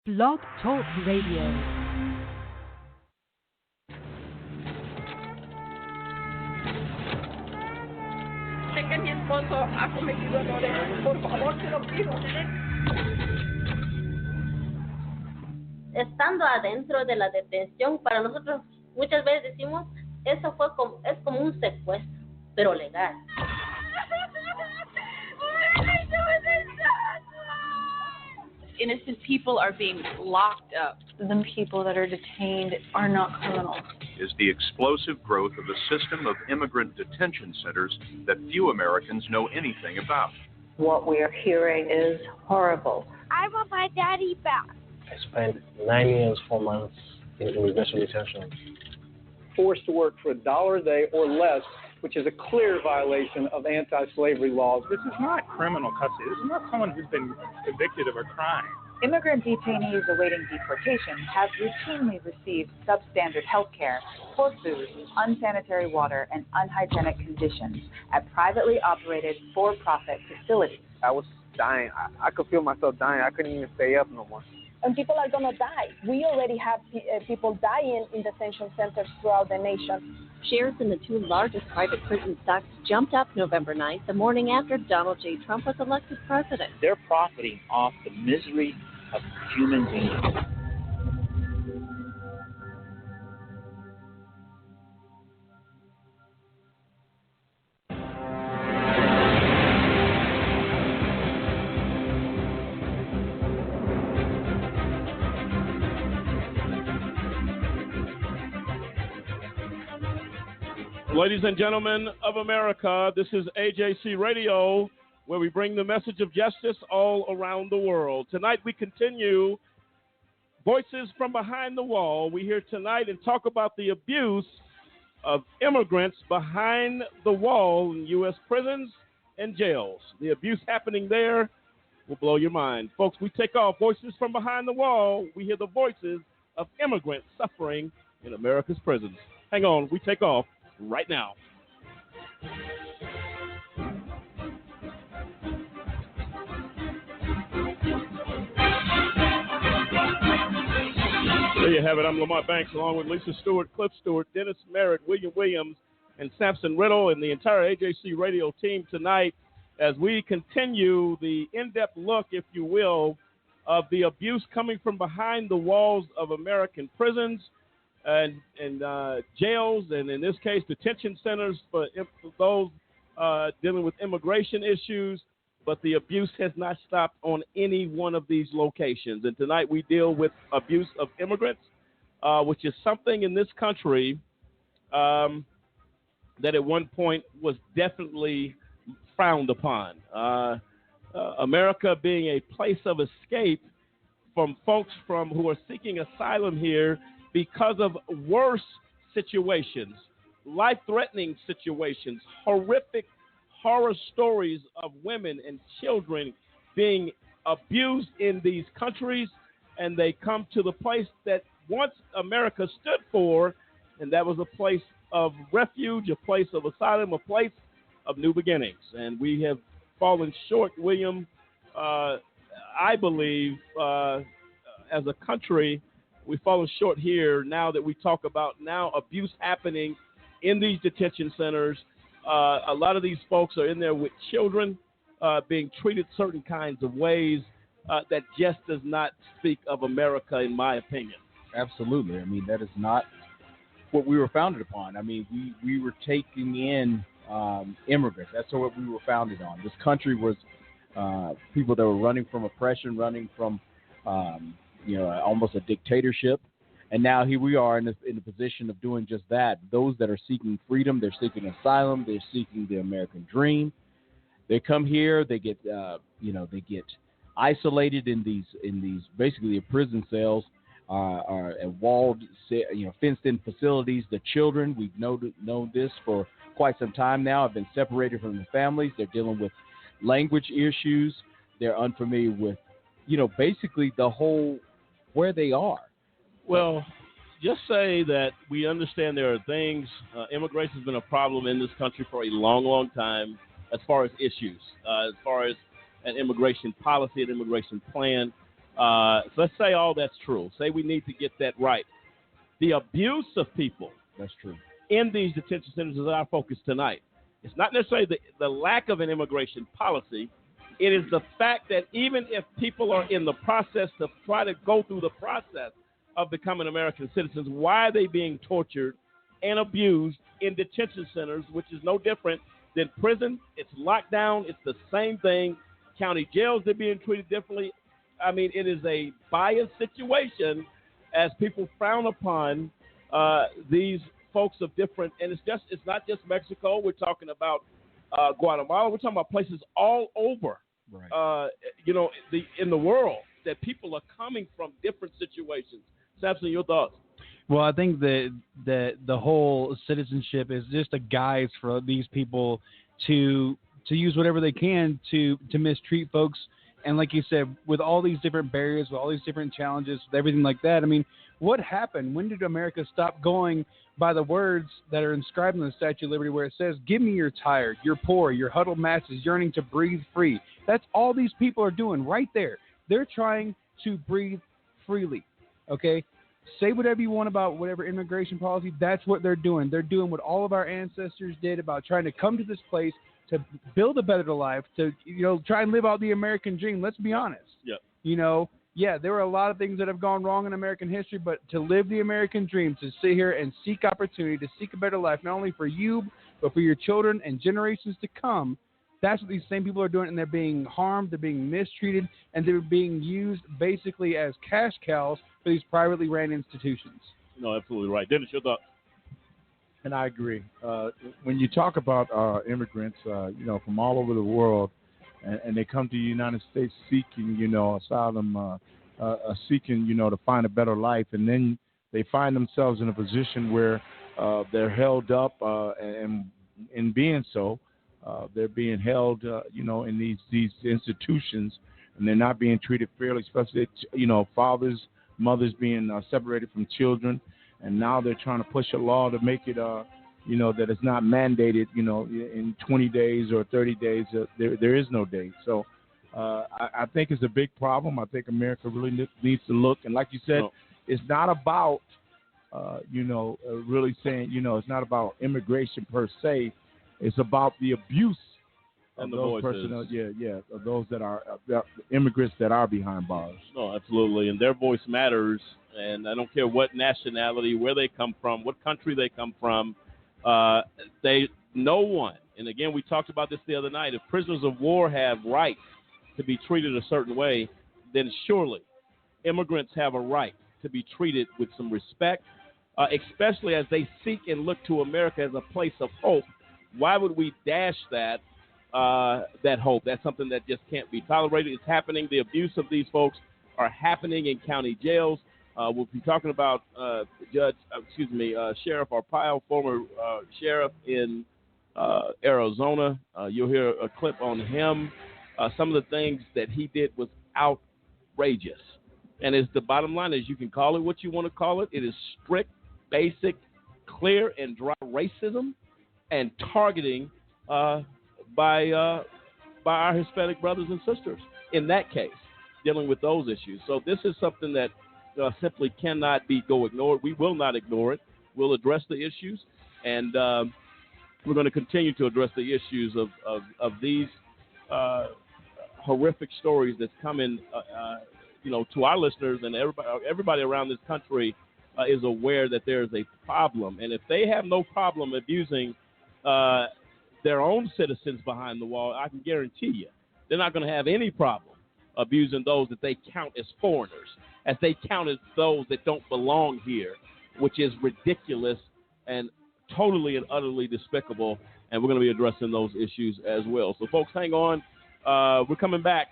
Blog Talk Radio. Sé que mi esposo ha cometido errores. Por favor, te lo pido. Estando adentro de la detención, para nosotros muchas veces decimos, eso es como un secuestro, pero legal. Innocent people are being locked up. The people that are detained are not criminals. Is the explosive growth of a system of immigrant detention centers that few Americans know anything about. What we are hearing is horrible. I want my daddy back. I spent 9 years, 4 months in immigration detention. Forced to work for $1 a day or less, which is a clear violation of anti-slavery laws. This is not criminal custody. This is not someone who's been convicted of a crime. Immigrant detainees awaiting deportation have routinely received substandard health care, poor food, unsanitary water, and unhygienic conditions at privately operated for-profit facilities. I was dying. I could feel myself dying. I couldn't even stay up no more. And people are going to die. We already have people dying in detention centers throughout the nation. Shares in the two largest private prison stocks jumped up November 9th, the morning after Donald J. Trump was elected president. They're profiting off the misery of human beings. Ladies and gentlemen of America, this is AJC Radio, where we bring the message of justice all around the world. Tonight we continue Voices from Behind the Wall. We hear tonight and talk about the abuse of immigrants behind the wall in U.S. prisons and jails. The abuse happening there will blow your mind. Folks, we take off Voices from Behind the Wall. We hear the voices of immigrants suffering in America's prisons. Hang on, we take off right now. There you have it. I'm Lamont Banks, along with Lisa Stewart, Cliff Stewart, Dennis Merritt, William Williams, and Samson Riddle, and the entire AJC Radio team tonight as we continue the in-depth look, if you will, of the abuse coming from behind the walls of American prisons and jails, and in this case, detention centers for those dealing with immigration issues. But the abuse has not stopped on any one of these locations. And tonight we deal with abuse of immigrants, which is something in this country that at one point was definitely frowned upon. America being a place of escape from folks who are seeking asylum here because of worse situations, life-threatening situations, horrific horror stories of women and children being abused in these countries, and they come to the place that once America stood for, and that was a place of refuge, a place of asylum, a place of new beginnings. And we have fallen short, William, I believe, as a country. We've fallen short here now that we talk about now abuse happening in these detention centers. A lot of these folks are in there with children being treated certain kinds of ways that just does not speak of America, in my opinion. Absolutely. I mean, that is not what we were founded upon. I mean, we were taking in immigrants. That's what we were founded on. This country was people that were running from oppression, running from almost a dictatorship. And now here we are in the position of doing just that. Those that are seeking freedom, they're seeking asylum, they're seeking the American dream. They come here, they get they get isolated in these basically prison cells, are walled, fenced-in facilities. The children, we've known this for quite some time now, have been separated from their families. They're dealing with language issues. They're unfamiliar with, basically the whole where they are. Well, just say that we understand there are things. Immigration has been a problem in this country for a long, long time as far as issues, as far as an immigration policy, an immigration plan. So let's say all that's true. Say we need to get that right. The abuse of people That's true. in these detention centers is our focus tonight. It's not necessarily the lack of an immigration policy. It is the fact that even if people are in the process to try to go through the process of becoming American citizens, why are they being tortured and abused in detention centers, which is no different than prison? It's lockdown. It's the same thing. County jails, they're being treated differently. I mean, it is a biased situation as people frown upon these folks of different, and it's not just Mexico. We're talking about Guatemala. We're talking about places all over, right. In the world that people are coming from different situations. Samson, your thoughts? Well, I think that the whole citizenship is just a guise for these people to use whatever they can to mistreat folks. And like you said, with all these different barriers, with all these different challenges, with everything like that, I mean, what happened? When did America stop going by the words that are inscribed in the Statue of Liberty where it says, give me your tired, your poor, your huddled masses yearning to breathe free? That's all these people are doing right there. They're trying to breathe freely, okay? Say whatever you want about whatever immigration policy. That's what they're doing. They're doing what all of our ancestors did about trying to come to this place to build a better life, to try and live out the American dream. Let's be honest. Yeah. There were a lot of things that have gone wrong in American history, but to live the American dream, to sit here and seek opportunity, to seek a better life, not only for you, but for your children and generations to come, that's what these same people are doing, and they're being harmed, they're being mistreated, and they're being used basically as cash cows for these privately ran institutions. No, absolutely right. Dennis, your thoughts? And I agree. When you talk about immigrants, from all over the world, and they come to the United States seeking, asylum, seeking, to find a better life, and then they find themselves in a position where they're held up, and in being so, they're being held, in these institutions, and they're not being treated fairly, especially, fathers, mothers being separated from children. And now they're trying to push a law to make it, that it's not mandated, in 20 days or 30 days. There is no date. So I think it's a big problem. I think America really needs to look. And like you said, it's not about, really saying, it's not about immigration per se. It's about the abuse of those personnel, of those that are immigrants that are behind bars. No, absolutely, and their voice matters. And I don't care what nationality, where they come from, what country they come from. No one, and again, we talked about this the other night. If prisoners of war have rights to be treated a certain way, then surely immigrants have a right to be treated with some respect, especially as they seek and look to America as a place of hope. Why would we dash that hope? That's something that just can't be tolerated. It's happening. The abuse of these folks are happening in county jails. We'll be talking about Sheriff Arpaio, former sheriff in Arizona. You'll hear a clip on him. Some of the things that he did was outrageous. And it's the bottom line is you can call it what you want to call it. It is strict, basic, clear, and dry racism and targeting by our Hispanic brothers and sisters in that case, dealing with those issues. So this is something that simply cannot go ignored. We will not ignore it. We'll address the issues, and we're going to continue to address the issues of these horrific stories that's coming, to our listeners, and everybody around this country is aware that there is a problem. And if they have no problem abusing their own citizens behind the wall, I can guarantee you they're not going to have any problem abusing those that they count as foreigners, as they count as those that don't belong here, which is ridiculous and totally and utterly despicable. And we're going to be addressing those issues as well. So, folks, hang on. We're coming back.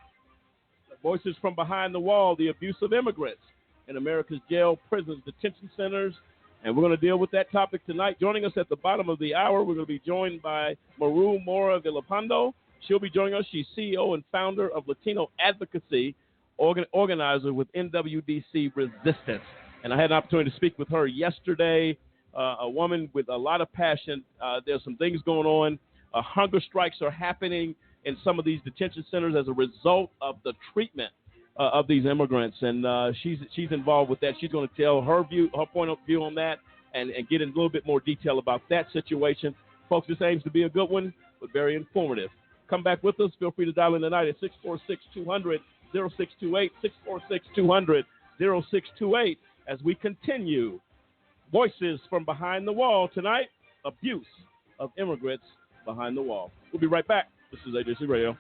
Voices from behind the wall, the abuse of immigrants in America's jail, prisons, detention centers. And we're going to deal with that topic tonight. Joining us at the bottom of the hour, we're going to be joined by Maru Mora Villalpando. She'll be joining us. She's CEO and founder of Latino Advocacy, organizer with NWDC Resistance. And I had an opportunity to speak with her yesterday, a woman with a lot of passion. There's some things going on. Hunger strikes are happening in some of these detention centers as a result of the treatment of these immigrants, and she's involved with that. She's going to tell her point of view on that, and get in a little bit more detail about that situation. Folks, this aims to be a good one, but very informative. Come back with us. Feel free to dial in tonight at 646-200-0628, 646-200-0628, as we continue Voices from Behind the Wall tonight, abuse of immigrants behind the wall. We'll be right back. This is AJC Radio.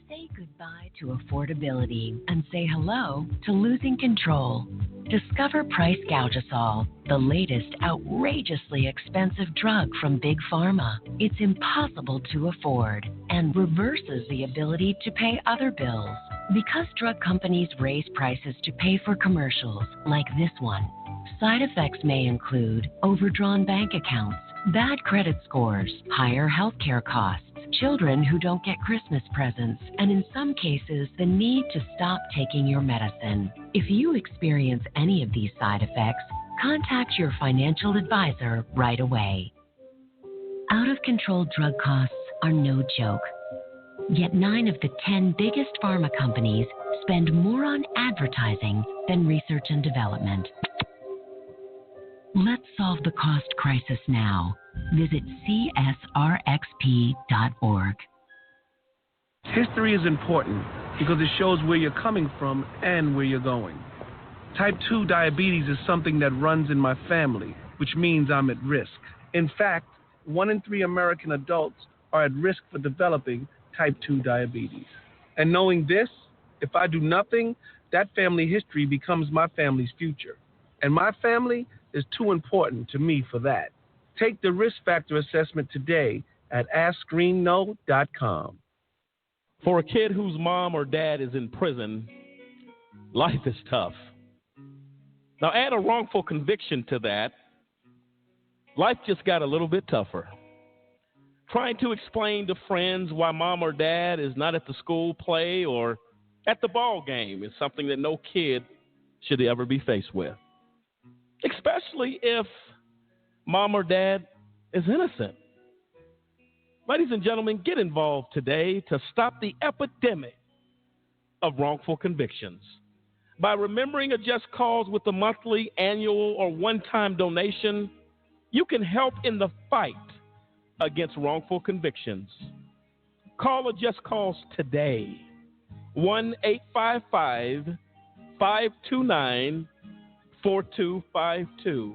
Say goodbye to affordability and say hello to losing control. Discover Price Gougasol, the latest outrageously expensive drug from Big Pharma. It's impossible to afford and reverses the ability to pay other bills. Because drug companies raise prices to pay for commercials like this one, side effects may include overdrawn bank accounts, bad credit scores, higher healthcare costs, children who don't get Christmas presents, and in some cases, the need to stop taking your medicine. If you experience any of these side effects, contact your financial advisor right away. Out-of-control drug costs are no joke. Yet 9 of the 10 biggest pharma companies spend more on advertising than research and development. Let's solve the cost crisis now. Visit csrxp.org. History is important because it shows where you're coming from and where you're going. Type 2 diabetes is something that runs in my family, which means I'm at risk. In fact, 1 in 3 American adults are at risk for developing type 2 diabetes. And knowing this, if I do nothing, that family history becomes my family's future. And my family is too important to me for that. Take the risk factor assessment today at AskScreenKnow.com. For a kid whose mom or dad is in prison, life is tough. Now add a wrongful conviction to that, life just got a little bit tougher. Trying to explain to friends why mom or dad is not at the school play or at the ball game is something that no kid should ever be faced with, especially if mom or dad is innocent. Ladies and gentlemen, get involved today to stop the epidemic of wrongful convictions by remembering a Just Cause with a monthly, annual, or one-time donation. You can help in the fight against wrongful convictions. Call a Just Cause today, 1-855-529-4252.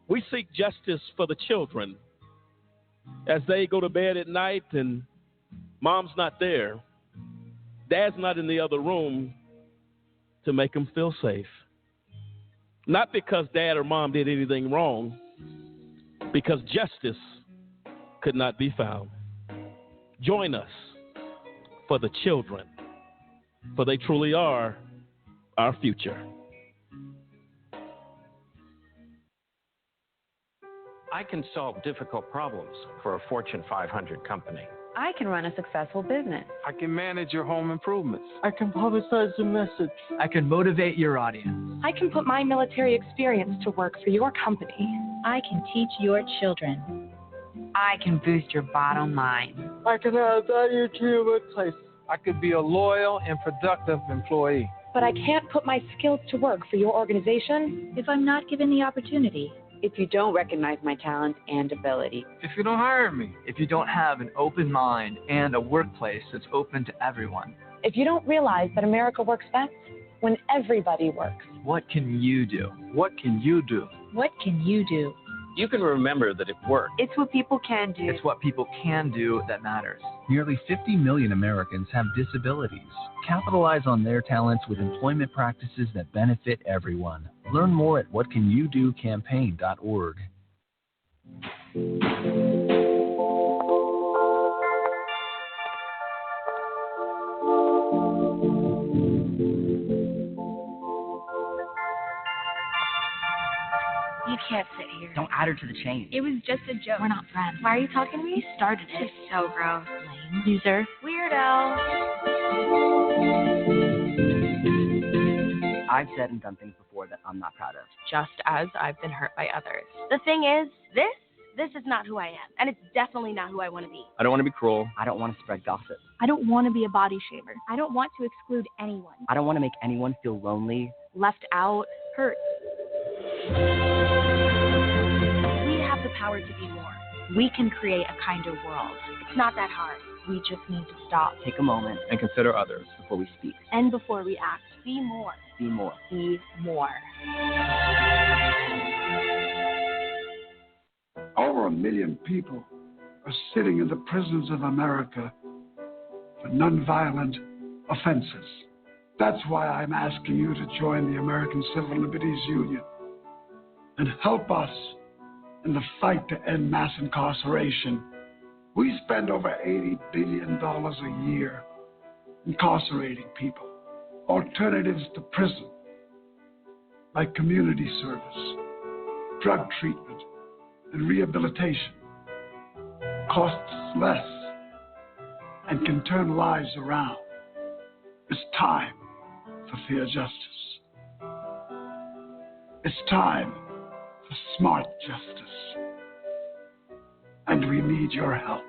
We seek justice for the children as they go to bed at night and mom's not there, dad's not in the other room to make them feel safe. Not because dad or mom did anything wrong, because justice could not be found. Join us for the children, for they truly are our future. I can solve difficult problems for a Fortune 500 company. I can run a successful business. I can manage your home improvements. I can publicize the message. I can motivate your audience. I can put my military experience to work for your company. I can teach your children. I can boost your bottom line. I can add value to your workplace. I could be a loyal and productive employee. But I can't put my skills to work for your organization if I'm not given the opportunity. If you don't recognize my talent and ability. If you don't hire me. If you don't have an open mind and a workplace that's open to everyone. If you don't realize that America works best when everybody works. What can you do? What can you do? What can you do? You can remember that it worked. It's what people can do. It's what people can do that matters. Nearly 50 million Americans have disabilities. Capitalize on their talents with employment practices that benefit everyone. Learn more at whatcanyoudocampaign.org. You can't sit here. Don't add her to the chain. It was just a joke. We're not friends. Why are you talking to me? You started it. It's so gross. Lame. Loser. Weirdo. I've said and done things before that I'm not proud of. Just as I've been hurt by others. The thing is, this This is not who I am, and it's definitely not who I want to be. I don't want to be cruel. I don't want to spread gossip. I don't want to be a body shamer. I don't want to exclude anyone. I don't want to make anyone feel lonely, left out, hurt. We have the power to be more. We can create a kinder world. It's not that hard. We just need to stop. Take a moment and consider others before we speak. And before we act. Be more. Be more. Be more. Over 1 million people are sitting in the prisons of America for nonviolent offenses. That's why I'm asking you to join the American Civil Liberties Union and help us in the fight to end mass incarceration. We spend over $80 billion a year incarcerating people. Alternatives to prison, like community service, drug treatment, and rehabilitation, costs less and can turn lives around. It's time for fair justice. It's time for smart justice. And we need your help.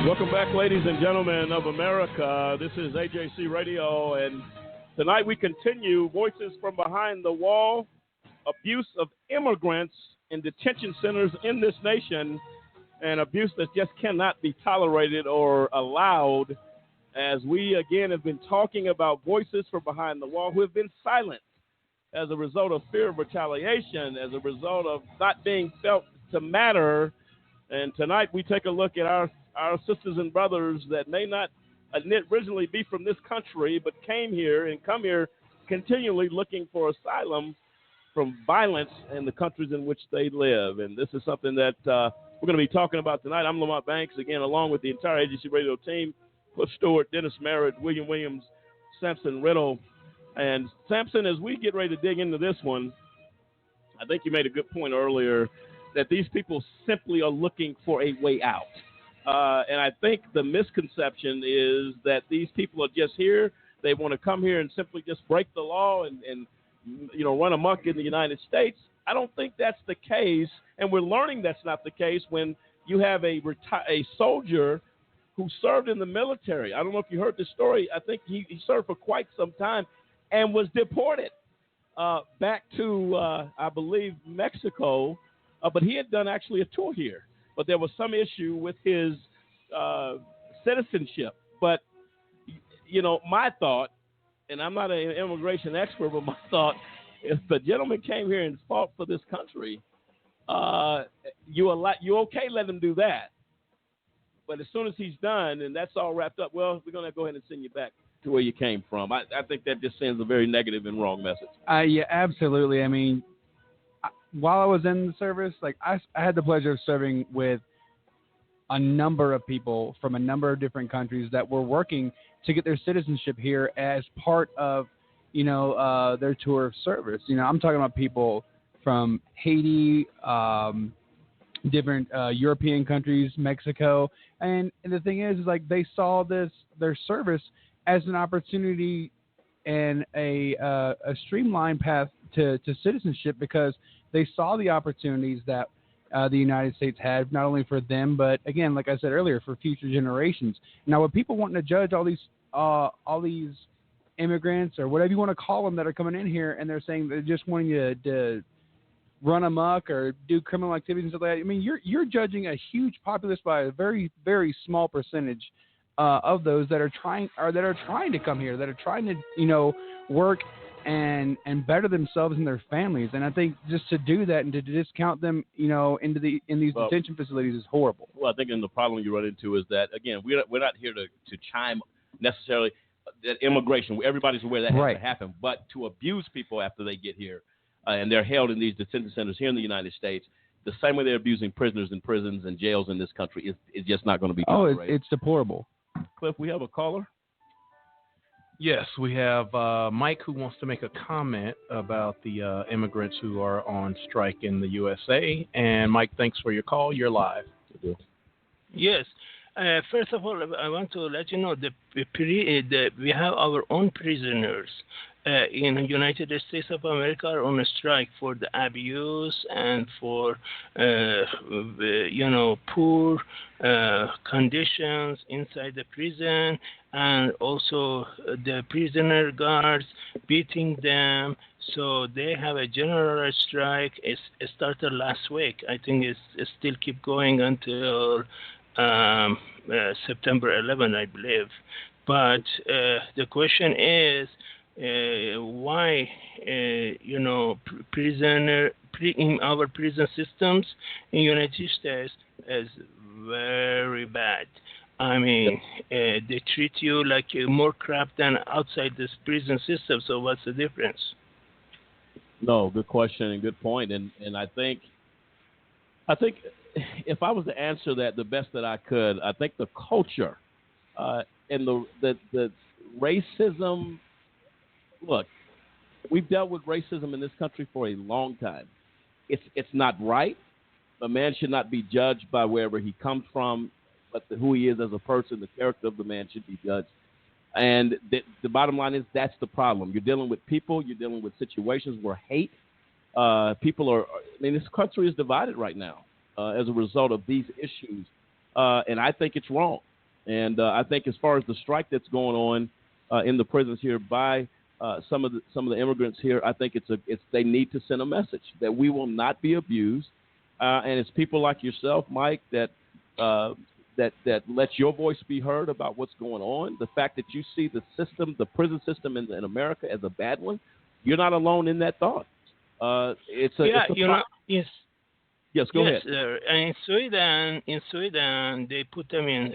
Welcome back, ladies and gentlemen of America. This is AJC Radio, and tonight we continue Voices from Behind the Wall, abuse of immigrants in detention centers in this nation, and abuse that just cannot be tolerated or allowed, as we again have been talking about voices from behind the wall who have been silent as a result of fear of retaliation, as a result of not being felt to matter. And tonight we take a look at our sisters and brothers that may not originally be from this country, but came here and come here continually looking for asylum from violence in the countries in which they live. And this is something that we're going to be talking about tonight. I'm Lamont Banks, again, along with the entire AGC Radio team, Cliff Stewart, Dennis Merritt, William Williams, Sampson Riddle. And Sampson, as we get ready to dig into this one, I think you made a good point earlier that these people simply are looking for a way out. And I think the misconception is that these people are just here. They want to come here and simply just break the law and run amok in the United States. I don't think that's the case, and we're learning that's not the case when you have a soldier who served in the military. I don't know if you heard the story. I think he served for quite some time and was deported back to, I believe, Mexico, but he had done actually a tour here. But there was some issue with his citizenship. But, my thought, and I'm not an immigration expert, but my thought, if the gentleman came here and fought for this country, you okay let him do that. But as soon as he's done and that's all wrapped up, well, we're going to go ahead and send you back to where you came from. I think that just sends a very negative and wrong message. Yeah, absolutely. I mean, while I was in the service, I had the pleasure of serving with a number of people from a number of different countries that were working to get their citizenship here as part of, their tour of service. I'm talking about people from Haiti, different European countries, Mexico. And the thing is they saw their service as an opportunity and a streamlined path to citizenship, because they saw the opportunities that the United States had, not only for them, but again, like I said earlier, for future generations. Now, with people wanting to judge all these immigrants or whatever you want to call them that are coming in here, and they're saying they're just wanting you to run amok or do criminal activities and stuff like that. I mean, you're judging a huge populace by a very, very small percentage of those that are trying to come here, that are trying to work and better themselves and their families. And I think just to do that and to discount them, in these detention facilities is horrible. Well, I think the problem you run into is that, again, we're not here to chime necessarily that immigration. Everybody's aware that has to happen, but to abuse people after they get here and they're held in these detention centers here in the United States, the same way they're abusing prisoners in prisons and jails in this country is just not going to be tolerated. It's deplorable. Cliff, we have a caller. Yes, we have Mike who wants to make a comment about the immigrants who are on strike in the USA. And Mike, thanks for your call. You're live. Yes. First of all, I want to let you know that we have our own prisoners in the United States of America are on a strike for the abuse and for poor conditions inside the prison, and also the prisoner guards beating them. So they have a general strike. It started last week. I think it still keep going until September 11, I believe. But the question is, why, in our prison systems in United States is very bad. I mean, they treat you like more crap than outside this prison system. So what's the difference? No, good question and good point. And I think if I was to answer that the best that I could, I think the culture and the racism. Look, we've dealt with racism in this country for a long time. It's not right. A man should not be judged by wherever he comes from, but who he is as a person. The character of the man should be judged. And the bottom line is that's the problem. You're dealing with people. You're dealing with situations where hate. People are. I mean, this country is divided right now as a result of these issues, and I think it's wrong. And I think as far as the strike that's going on in the prisons here by some of the immigrants here, I think they need to send a message that we will not be abused, and it's people like yourself, Mike, that let your voice be heard about what's going on. The fact that you see the system, the prison system in America as a bad one, you're not alone in that thought. Yes, go ahead. In Sweden, they put them in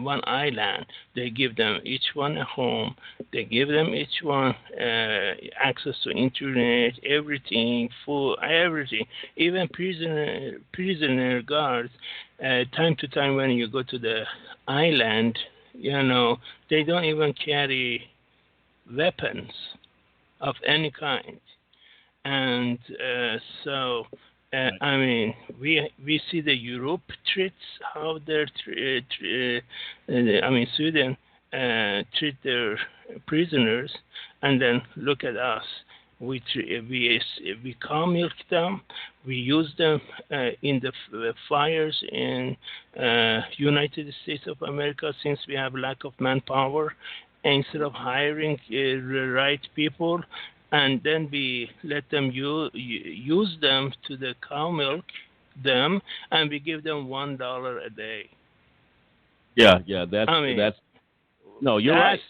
one island. They give them each one a home. They give them each one access to internet, everything, food, everything. Even prisoner guards. Time to time, when you go to the island, they don't even carry weapons of any kind, and so. I mean, we see the Europe treats how Sweden treat their prisoners, and then look at us. We cow milk them. We use them in the fires in United States of America, since we have lack of manpower. Instead of hiring the right people, and then we let them use them to the cow milk them, and we give them $1 a day. Yeah, that's no, you're right.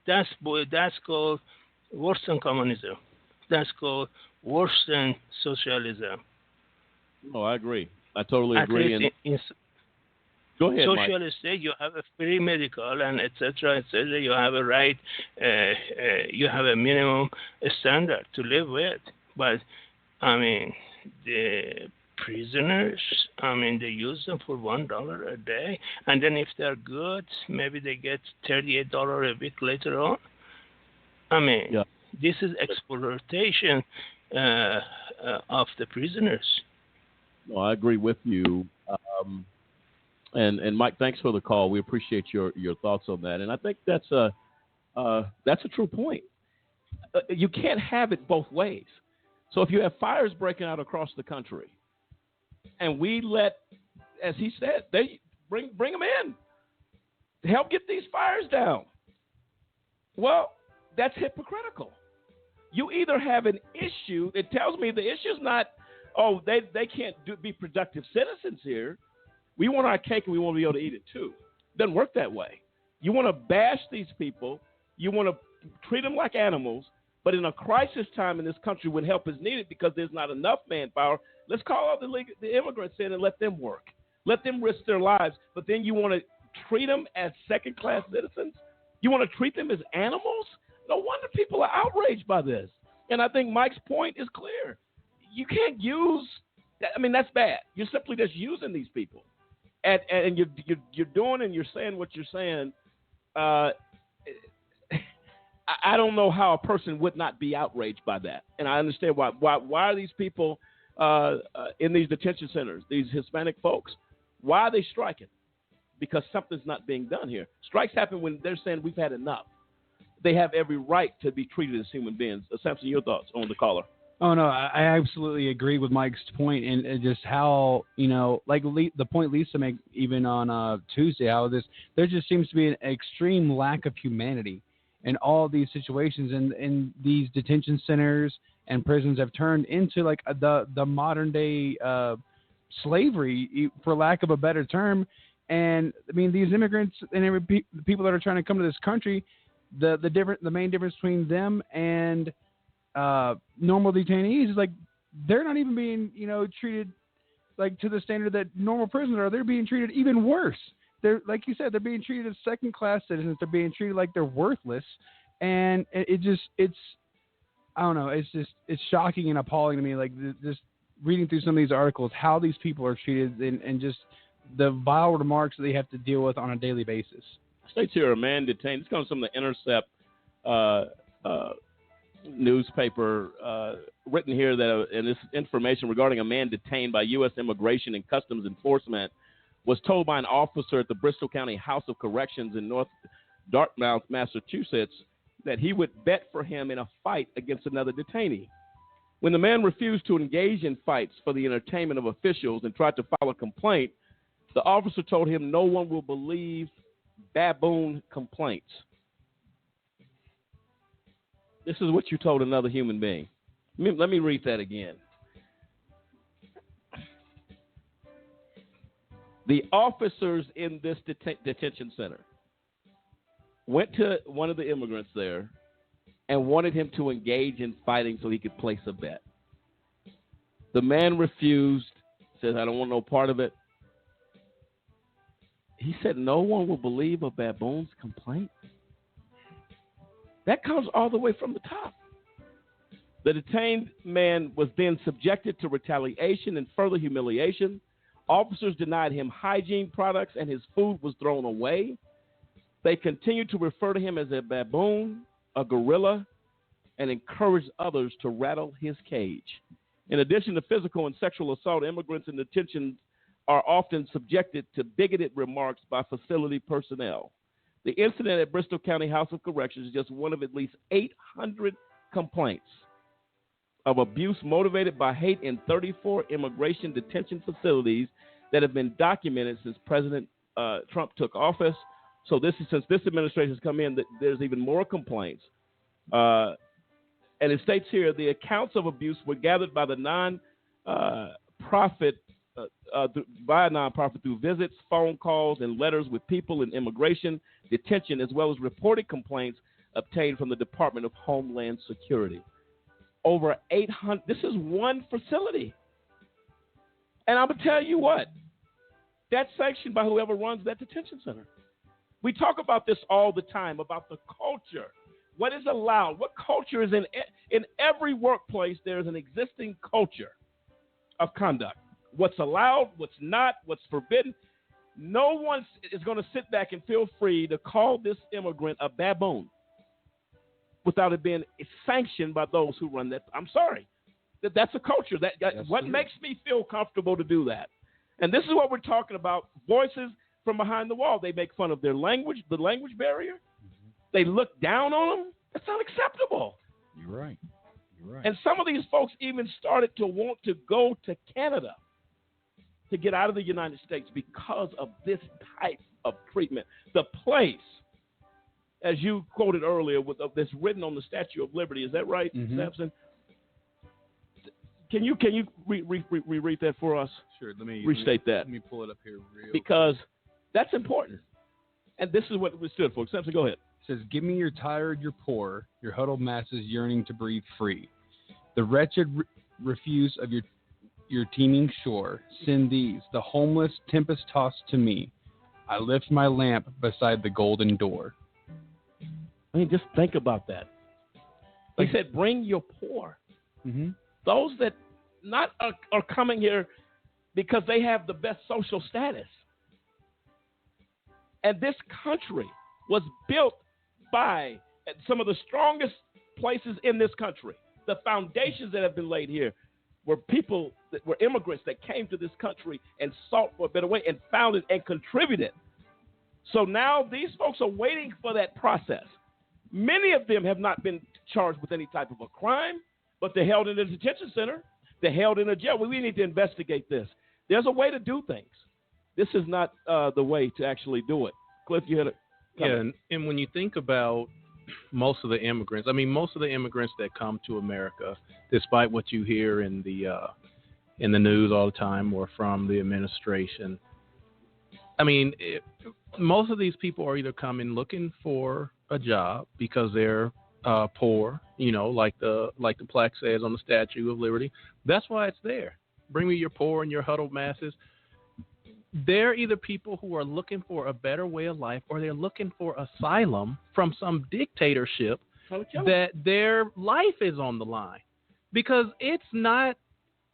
That's called worse than communism. That's called worse than socialism. No, I agree. I totally agree. Go ahead, socialist state, you have a free medical and etc. etc. You have a right. You have a minimum standard to live with. But I mean, the prisoners, they use them for $1 a day, and then if they're good, maybe they get $38 a week later on. This is exploitation of the prisoners. No, I agree with you. And Mike, thanks for the call. We appreciate your thoughts on that. And I think that's a true point. You can't have it both ways. So if you have fires breaking out across the country, and we let, as he said, they bring them in to help get these fires down. Well, that's hypocritical. You either have an issue. It tells me the issue is not, they can't be productive citizens here. We want our cake and we want to be able to eat it too. It doesn't work that way. You want to bash these people. You want to treat them like animals. But in a crisis time in this country when help is needed because there's not enough manpower, let's call out the immigrants in and let them work. Let them risk their lives. But then you want to treat them as second-class citizens? You want to treat them as animals? No wonder people are outraged by this. And I think Mike's point is clear. You can't use – that's bad. You're simply just using these people. And you're doing and you're saying what you're saying I don't know how a person would not be outraged by that. And I understand why are these people in these detention centers, these Hispanic folks, why are they striking? Because something's not being done here. Strikes happen when they're saying we've had enough. They have every right to be treated as human beings. Samson, your thoughts on the caller? Oh, no, I absolutely agree with Mike's point, and just how, like the point Lisa made even on Tuesday, how there just seems to be an extreme lack of humanity in all these situations, and these detention centers and prisons have turned into like the modern day slavery, for lack of a better term. And I mean, these immigrants and the people that are trying to come to this country, the main difference between them and normal detainees is like they're not even being treated like to the standard that normal prisoners are. They're being treated even worse. They're, like you said, they're being treated as second-class citizens. They're being treated like they're worthless, and it's I don't know. It's shocking and appalling to me. Like just reading through some of these articles, how these people are treated, and just the vile remarks that they have to deal with on a daily basis. States here, a man detained. This comes from the Intercept newspaper, written here that and this information regarding a man detained by U.S. Immigration and Customs Enforcement was told by an officer at the Bristol County House of Corrections in North Dartmouth, Massachusetts, that he would bet for him in a fight against another detainee. When the man refused to engage in fights for the entertainment of officials and tried to file a complaint, the officer told him no one will believe baboon complaints. This is what you told another human being. Let me read that again. The officers in this detention center went to one of the immigrants there and wanted him to engage in fighting so he could place a bet. The man refused, said, I don't want no part of it. He said, no one will believe a baboon's complaint. That comes all the way from the top. The detained man was then subjected to retaliation and further humiliation. Officers denied him hygiene products and his food was thrown away. They continued to refer to him as a baboon, a gorilla, and encouraged others to rattle his cage. In addition to physical and sexual assault, immigrants in detention are often subjected to bigoted remarks by facility personnel. The incident at Bristol County House of Corrections is just one of at least 800 complaints of abuse motivated by hate in 34 immigration detention facilities that have been documented since President Trump took office. So since this administration has come in, there's even more complaints. And it states here, the accounts of abuse were gathered by the non-profit through visits, phone calls, and letters with people in immigration detention, as well as reported complaints obtained from the Department of Homeland Security. Over 800. This is one facility. And I'm going to tell you what, that's sanctioned by whoever runs that detention center. We talk about this all the time, about the culture. What is allowed? What culture is in every workplace? There's an existing culture of conduct. What's allowed, what's not, what's forbidden. No one is going to sit back and feel free to call this immigrant a baboon without it being sanctioned by those who run that. I'm sorry. That's a culture. That's what true. Makes me feel comfortable to do that. And this is what we're talking about. Voices from behind the wall. They make fun of their language, the language barrier. Mm-hmm. They look down on them. That's unacceptable. You're right. And some of these folks even started to want to go to Canada to get out of the United States because of this type of treatment. The place, as you quoted earlier, that's written on the Statue of Liberty. Is that right, mm-hmm. Samson? Can you reread that for us? Sure. Let me restate that. Let me pull it up here because that's important. And this is what we stood for. Samson, go ahead. It says, give me your tired, your poor, your huddled masses yearning to breathe free. The wretched refuse of your teeming shore. Send these, the homeless tempest-tossed to me. I lift my lamp beside the golden door. I mean, just think about that. He said, bring your poor. Mm-hmm. Those that not are coming here because they have the best social status. And this country was built by some of the strongest places in this country, the foundations that have been laid here, were people that were immigrants that came to this country and sought for a better way and found it and contributed. So now these folks are waiting for that process. Many of them have not been charged with any type of a crime, but they're held in a detention center. They're held in a jail. We need to investigate this. There's a way to do things. This is not the way to actually do it. Cliff, you had it. Yeah, and when you think about most of the immigrants that come to America, despite what you hear in the news all the time or from the administration, most of these people are either coming looking for a job because they're poor, like the plaque says on the Statue of Liberty. That's why it's there. Bring me your poor and your huddled masses. They're either people who are looking for a better way of life, or they're looking for asylum from some dictatorship that their life is on the line. Because it's not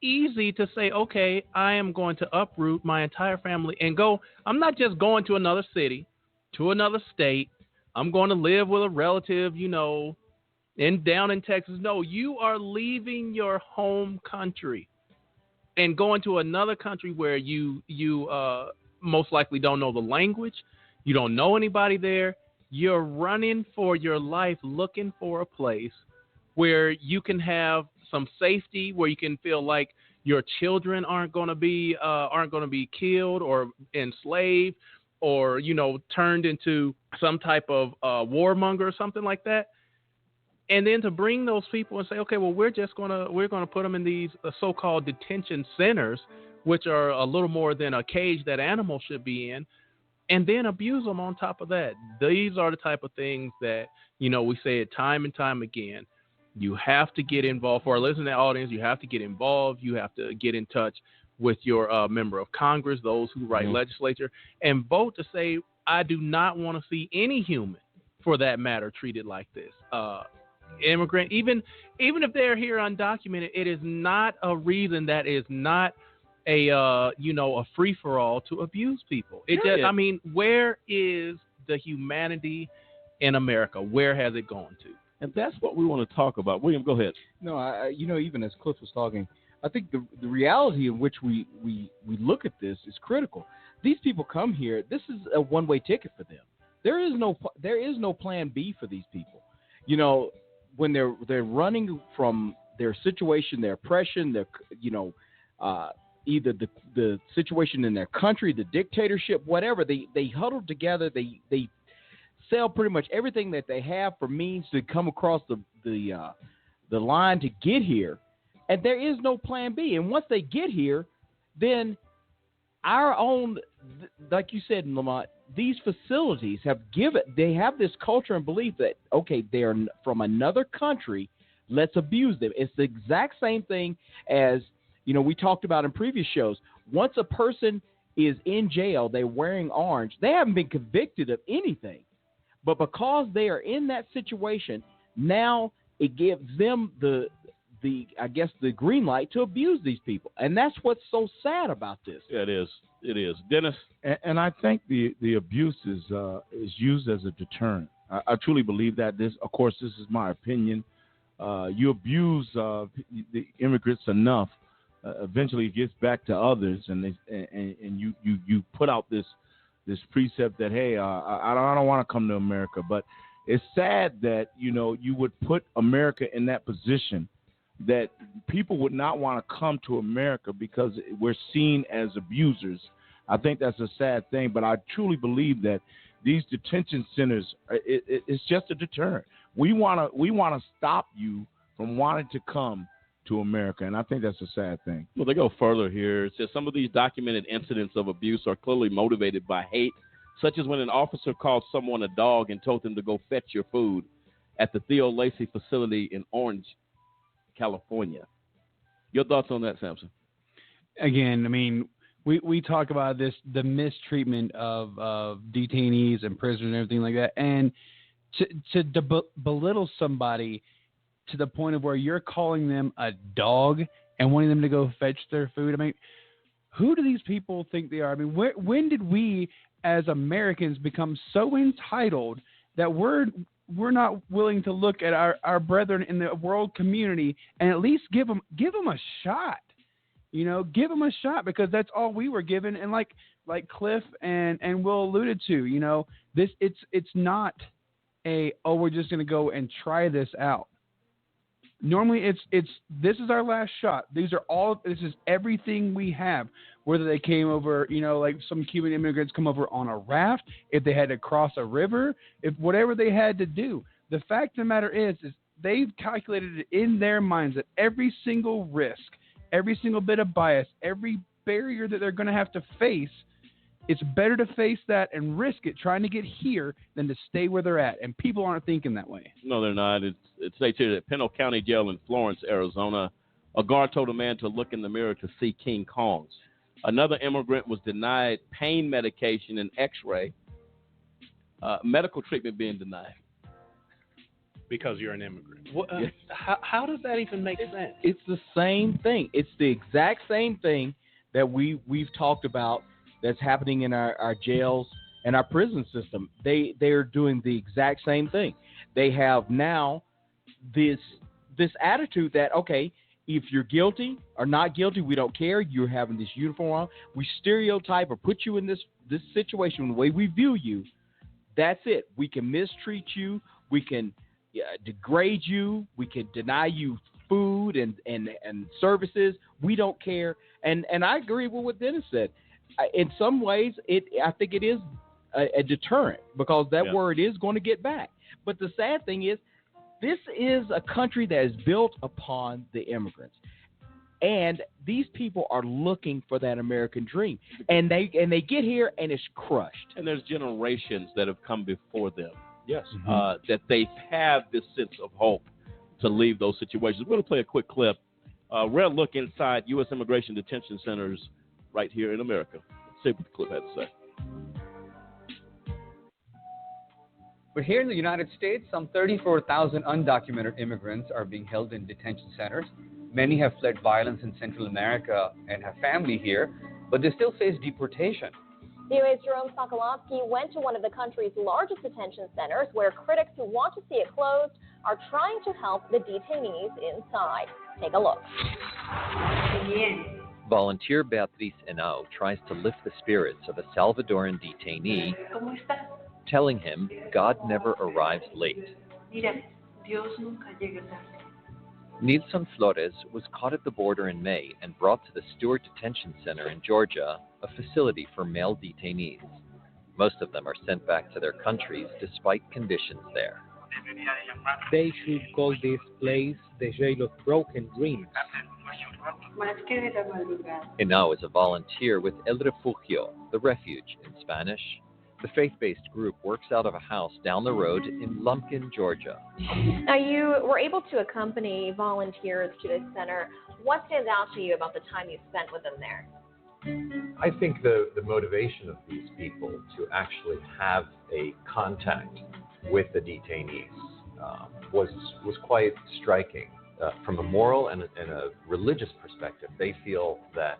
easy to say, okay, I am going to uproot my entire family and go. I'm not just going to another city, to another state. I'm going to live with a relative, down in Texas. No, you are leaving your home country and going to another country where you most likely don't know the language. You don't know anybody there. You're running for your life, looking for a place where you can have some safety, where you can feel like your children aren't going to be killed or enslaved or turned into some type of warmonger or something like that. And then to bring those people and say, okay, well, we're going to put them in these so-called detention centers, which are a little more than a cage that animals should be in, and then abuse them on top of that. These are the type of things that, we say it time and time again. You have to get involved. For our listening audience, you have to get involved. You have to get in touch with your member of Congress, those who write legislature, and vote to say, I do not want to see any human, for that matter, treated like this. Immigrant, even if they're here undocumented, it is not a reason. That is not a free for all to abuse people. Where is the humanity in America? Where has it gone to? And that's what we want to talk about. William, go ahead. No, even as Cliff was talking, I think the reality in which we look at this is critical. These people come here. This is a one-way ticket for them. There is no plan B for these people. When they're running from their situation, their oppression, either the situation in their country, the dictatorship, whatever, they huddle together. They sell pretty much everything that they have for means to come across the line to get here, and there is no plan B. And once they get here, then our own, like you said, Lamont, these facilities have this culture and belief that, okay, they're from another country, let's abuse them. It's the exact same thing as, we talked about in previous shows. Once a person is in jail, they're wearing orange, they haven't been convicted of anything. But because they are in that situation, now it gives them the green light to abuse these people. And that's what's so sad about this. Yeah, it is. It is. Dennis? And I think the abuse is used as a deterrent. I truly believe that. This is my opinion. You abuse the immigrants enough, eventually it gets back to others, and you put out this precept that, hey, I don't want to come to America. But it's sad that you would put America in that position, that people would not want to come to America because we're seen as abusers. I think that's a sad thing, but I truly believe that these detention centers, it's just a deterrent. We want to stop you from wanting to come to America, and I think that's a sad thing. Well, they go further here. It says some of these documented incidents of abuse are clearly motivated by hate, such as when an officer called someone a dog and told them to go fetch your food at the Theo Lacey facility in Orange, California. Your thoughts on that, Samson? Again, we talk about this, the mistreatment of detainees and prisoners and everything like that, and to belittle somebody to the point of where you're calling them a dog and wanting them to go fetch their food. Who do these people think they are? when did we as Americans become so entitled that we're willing to look at our brethren in the world community and at least give them a shot. Give them a shot, because that's all we were given. And like Cliff and Will alluded to, it's not we're just going to go and try this out. Normally it's this is our last shot. This is everything we have. Whether they came over, like some Cuban immigrants come over on a raft, if they had to cross a river, if whatever they had to do. The fact of the matter is they've calculated it in their minds that every single risk, every single bit of bias, every barrier that they're going to have to face, it's better to face that and risk it trying to get here than to stay where they're at. And people aren't thinking that way. No, they're not. It states here that Pinal County Jail in Florence, Arizona, a guard told a man to look in the mirror to see King Kongs. Another immigrant was denied pain medication and x-ray, medical treatment being denied. Because you're an immigrant. How does that even make sense? It's the same thing. It's the exact same thing that we've talked about that's happening in our jails and our prison system. They're doing the exact same thing. They have now this attitude that, okay, if you're guilty or not guilty, we don't care. You're having this uniform on. We stereotype or put you in this situation the way we view you. That's it. We can mistreat you. We can degrade you. We can deny you food and services. We don't care. And I agree with what Dennis said. In some ways, I think it is a deterrent, because that word is going to get back. But the sad thing is, this is a country that is built upon the immigrants, and these people are looking for that American dream, and they get here and it's crushed. And there's generations that have come before them. Yes, that they have this sense of hope to leave those situations. We're going to play a quick clip. Rare look inside U.S. immigration detention centers right here in America. Let's see what the clip had to say. But here in the United States, some 34,000 undocumented immigrants are being held in detention centers. Many have fled violence in Central America and have family here, but they still face deportation. VOA's Jerome Sokolowski went to one of the country's largest detention centers, where critics who want to see it closed are trying to help the detainees inside. Take a look. Volunteer Beatriz Henao tries to lift the spirits of a Salvadoran detainee, telling him God never arrives late. Nilson Flores was caught at the border in May and brought to the Stewart Detention Center in Georgia, a facility for male detainees. Most of them are sent back to their countries despite conditions there. They should call this place the jail of broken dreams. Henao is a volunteer with El Refugio, the refuge in Spanish. The faith-based group works out of a house down the road in Lumpkin, Georgia. Now, you were able to accompany volunteers to this center. What stands out to you about the time you spent with them there? I think the motivation of these people to actually have a contact with the detainees was quite striking. From a moral and a religious perspective, they feel that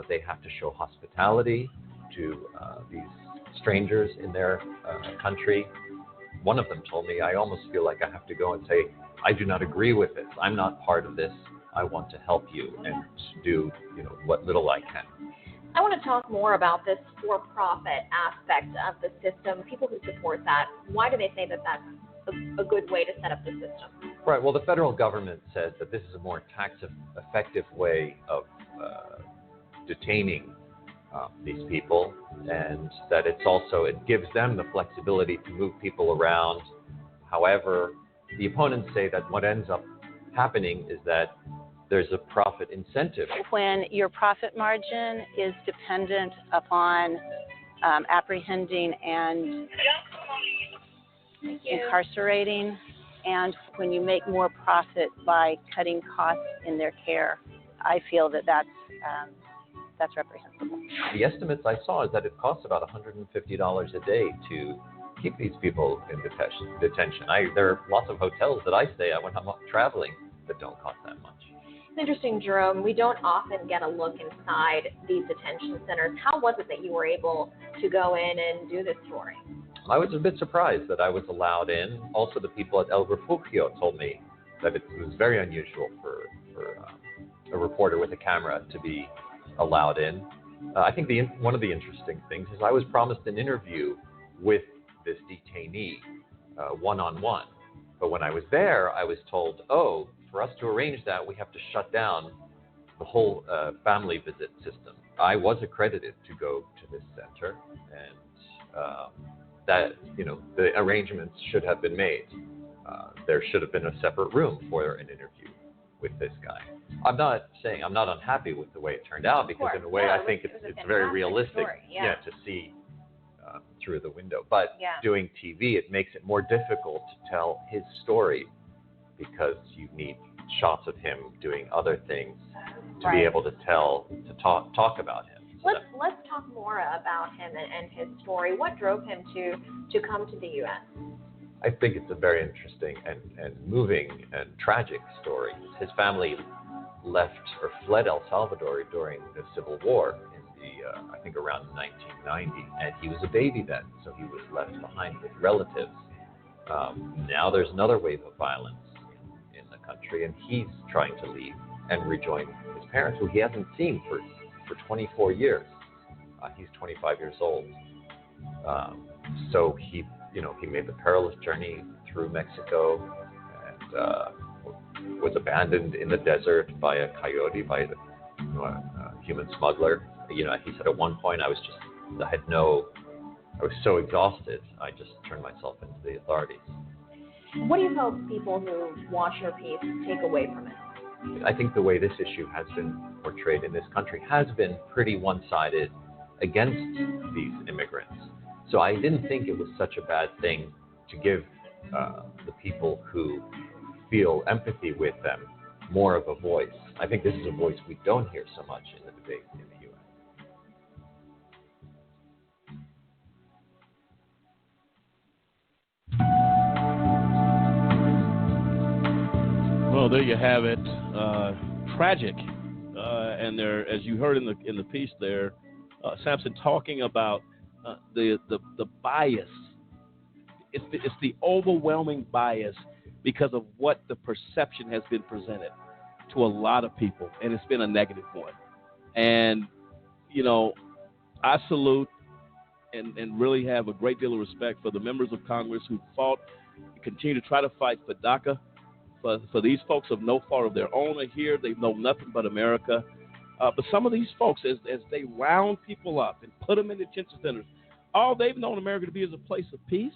they have to show hospitality to these strangers in their country. One of them told me, I almost feel like I have to go and say, I do not agree with this. I'm not part of this. I want to help you and do what little I can. I want to talk more about this for-profit aspect of the system, people who support that. Why do they say that that's a good way to set up the system? Right. Well, the federal government says that this is a more tax-effective way of detaining these people, and that it gives them the flexibility to move people around. However, the opponents say that what ends up happening is that there's a profit incentive. When your profit margin is dependent upon apprehending and incarcerating, and when you make more profit by cutting costs in their care, I feel that that's reprehensible. The estimates I saw is that it costs about $150 a day to keep these people in detention. There are lots of hotels that I stay at when I'm traveling that don't cost that much. It's interesting, Jerome. We don't often get a look inside these detention centers. How was it that you were able to go in and do this story? I was a bit surprised that I was allowed in. Also, the people at El Refugio told me that it was very unusual for a reporter with a camera to be allowed in. I think one of the interesting things is I was promised an interview with this detainee one-on-one. But when I was there, I was told, oh, for us to arrange that, we have to shut down the whole family visit system. I was accredited to go to this center, and that, the arrangements should have been made. There should have been a separate room for an interview with this guy. I'm not saying I'm not unhappy with the way it turned out, because in a way I think it's very realistic to see through the window. But doing TV, it makes it more difficult to tell his story, because you need shots of him doing other things to be able to talk about him. Let's talk more about him and his story. What drove him to come to the U.S.? I think it's a very interesting and moving and tragic story. His family left or fled El Salvador during the Civil War in I think around 1990, and he was a baby then, so he was left behind with relatives. Now there's another wave of violence in the country, and he's trying to leave and rejoin his parents, who he hasn't seen for 24 years. He's 25 years old. So he made the perilous journey through Mexico and was abandoned in the desert by a coyote, by a human smuggler. He said at one point, I was so exhausted, I just turned myself into the authorities. What do you hope people who watch your piece take away from it? I think the way this issue has been portrayed in this country has been pretty one-sided against these immigrants. So I didn't think it was such a bad thing to give the people who feel empathy with them more of a voice. I think this is a voice we don't hear so much in the debate in the U.S. Well, there you have it. Tragic, and there, as you heard in the piece there, Samson talking about the bias. It's the overwhelming bias because of what the perception has been presented to a lot of people, and it's been a negative one. And I salute and really have a great deal of respect for the members of Congress who fought, continue to try to fight for DACA. For these folks of no fault of their own are here. They know nothing but America. But some of these folks, as they round people up and put them in detention centers, all they've known America to be is a place of peace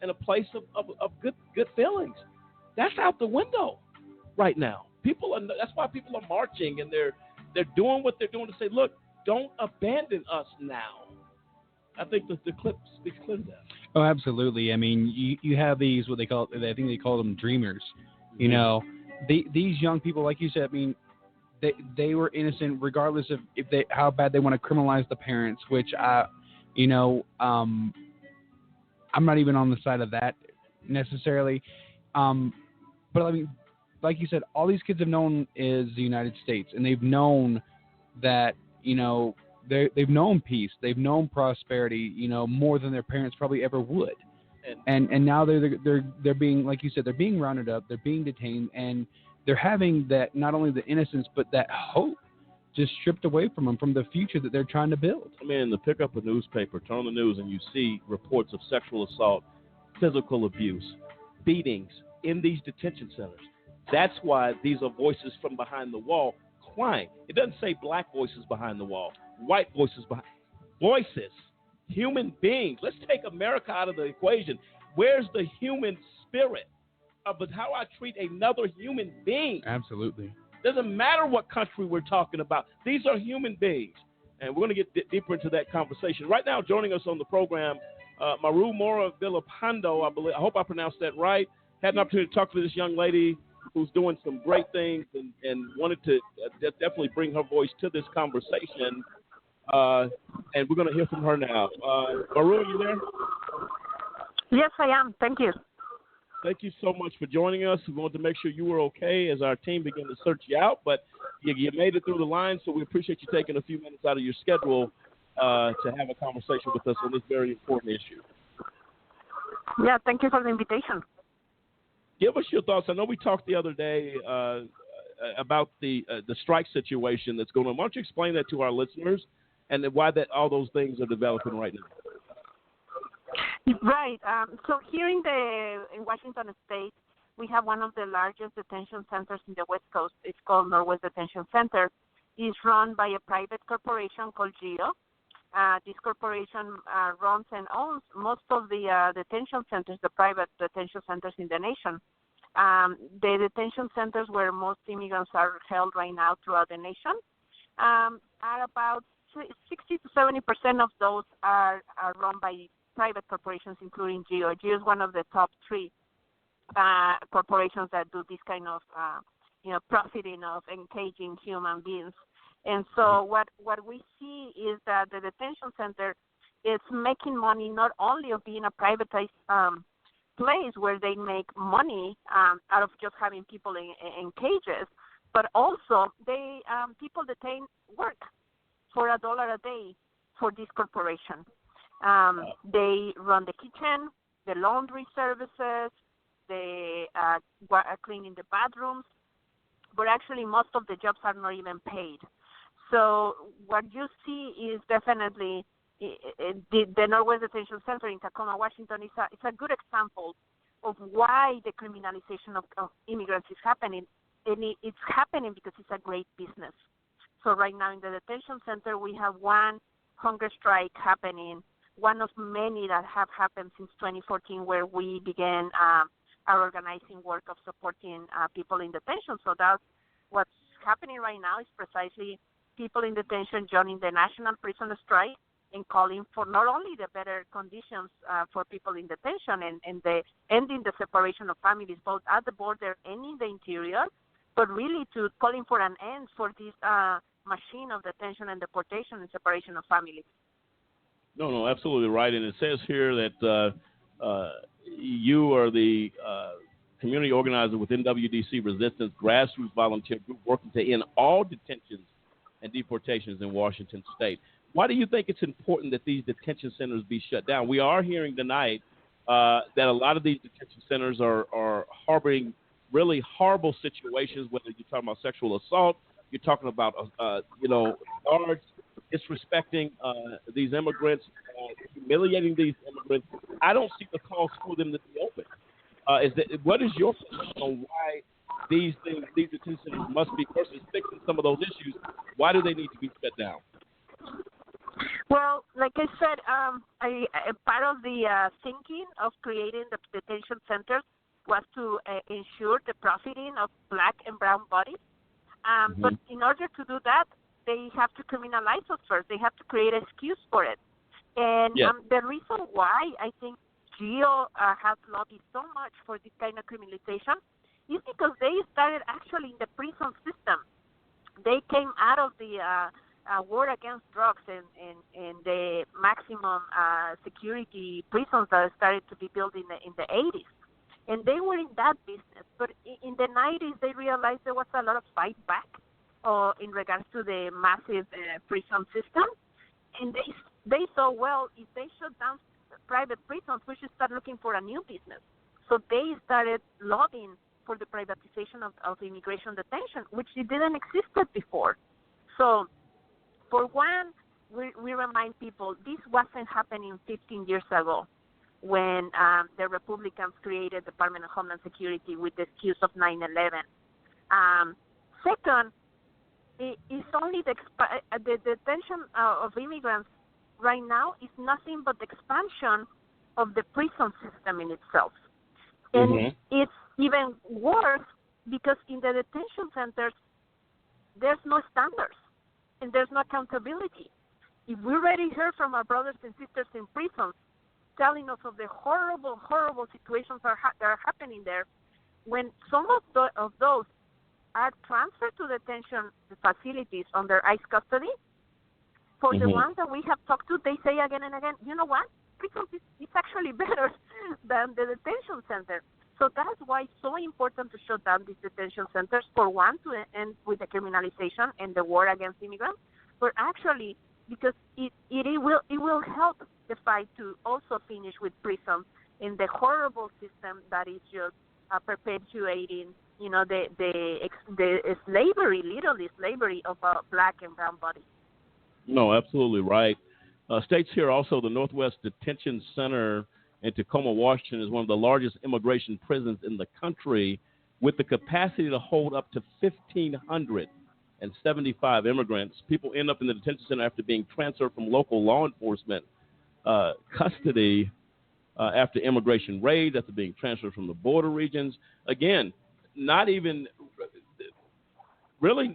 and a place of good feelings. That's out the window right now. That's why people are marching, and they're doing what they're doing to say, look, don't abandon us now. I think the clip speaks clear to that. Oh, absolutely. I mean, you have these, I think they call them dreamers. These young people, like you said, I mean, they were innocent regardless of how bad they want to criminalize the parents, which I'm not even on the side of that necessarily. But I mean, like you said, all these kids have known is the United States, and they've known that, they've known peace, they've known prosperity, more than their parents probably ever would. And now they're being, like you said, they're being rounded up, they're being detained, and they're having that, not only the innocence, but that hope just stripped away from them, from the future that they're trying to build. I mean, to pick up a newspaper, turn on the news, and you see reports of sexual assault, physical abuse, beatings in these detention centers. That's why these are voices from behind the wall crying. It doesn't say black voices behind the wall, white voices behind. Voices, human beings. Let's take America out of the equation. Where's the human spirit of how I treat another human being? Absolutely. Doesn't matter what country we're talking about. These are human beings. And we're going to get deeper into that conversation. Right now, joining us on the program, Maru Mora Villalpando, I hope I pronounced that right. Had an opportunity to talk to this young lady who's doing some great things and wanted to definitely bring her voice to this conversation. And we're going to hear from her now. Maru, are you there? Yes, I am. Thank you. Thank you so much for joining us. We wanted to make sure you were okay as our team began to search you out, but you made it through the line, so we appreciate you taking a few minutes out of your schedule to have a conversation with us on this very important issue. Yeah, thank you for the invitation. Give us your thoughts. I know we talked the other day about the strike situation that's going on. Why don't you explain that to our listeners and why that all those things are developing right now? Right. So here in Washington State, we have one of the largest detention centers in the West Coast. It's called Northwest Detention Center. It's run by a private corporation called GEO. This corporation runs and owns most of the detention centers, the private detention centers in the nation. The detention centers where most immigrants are held right now throughout the nation are about 60 to 70% of those are run by private corporations, including GEO. GEO is one of the top three corporations that do this kind of, profiting of engaging human beings. And so what we see is that the detention center is making money not only of being a privatized place where they make money out of just having people in cages, but also they people detain work for $1 a day for this corporation. They run the kitchen, the laundry services, they cleaning the bathrooms, but actually most of the jobs are not even paid. So what you see is definitely the Northwest Detention Center in Tacoma, Washington is a good example of why the criminalization of immigrants is happening. And it's happening because it's a great business. So right now in the detention center, we have one hunger strike happening, one of many that have happened since 2014, where we began our organizing work of supporting people in detention. So that's what's happening right now is precisely people in detention joining the National Prison Strike and calling for not only the better conditions for people in detention and the ending the separation of families both at the border and in the interior, but really to calling for an end for this machine of detention and deportation and separation of families. No, absolutely right. And it says here that you are the community organizer within WDC Resistance grassroots volunteer group working to end all detentions and deportations in Washington State. Why do you think it's important that these detention centers be shut down? We are hearing tonight that a lot of these detention centers are harboring really horrible situations, whether you're talking about sexual assault, you're talking about, guards disrespecting these immigrants, humiliating these immigrants. I don't see the cause for them to be open. What is your position on why these detention centers must be, versus fixing some of those issues, why do they need to be shut down? Well, like I said, part of the thinking of creating the detention centers was to ensure the profiting of black and brown bodies. But in order to do that, they have to criminalize us first. They have to create an excuse for it. And the reason why I think GEO has lobbied so much for this kind of criminalization is because they started actually in the prison system. They came out of the war against drugs and the maximum security prisons that started to be built in the 80s. And they were in that business. But in the 90s, they realized there was a lot of fight back in regards to the massive prison system. And they thought, well, if they shut down private prisons, we should start looking for a new business. So they started lobbying for the privatization of immigration detention, which it didn't exist before. So, for one, we remind people this wasn't happening 15 years ago when the Republicans created the Department of Homeland Security with the excuse of 9/11. Second, it's only the detention of immigrants right now is nothing but the expansion of the prison system in itself. And it's even worse because in the detention centers, there's no standards and there's no accountability. If we already heard from our brothers and sisters in prisons telling us of the horrible, horrible situations that are happening there, when some of those are transferred to detention facilities under ICE custody, for the ones that we have talked to, they say again and again, you know what? Prison is actually better than the detention center. So that's why it's so important to shut down these detention centers, for one, to end with the criminalization and the war against immigrants, but actually because it will help the fight to also finish with prisons in the horrible system that is just perpetuating, the slavery, literally slavery of black and brown bodies. No, absolutely right. States here also the Northwest Detention Center in Tacoma, Washington is one of the largest immigration prisons in the country with the capacity to hold up to 1,575 immigrants. People end up in the detention center after being transferred from local law enforcement custody after immigration raids, after being transferred from the border regions. Again, not even really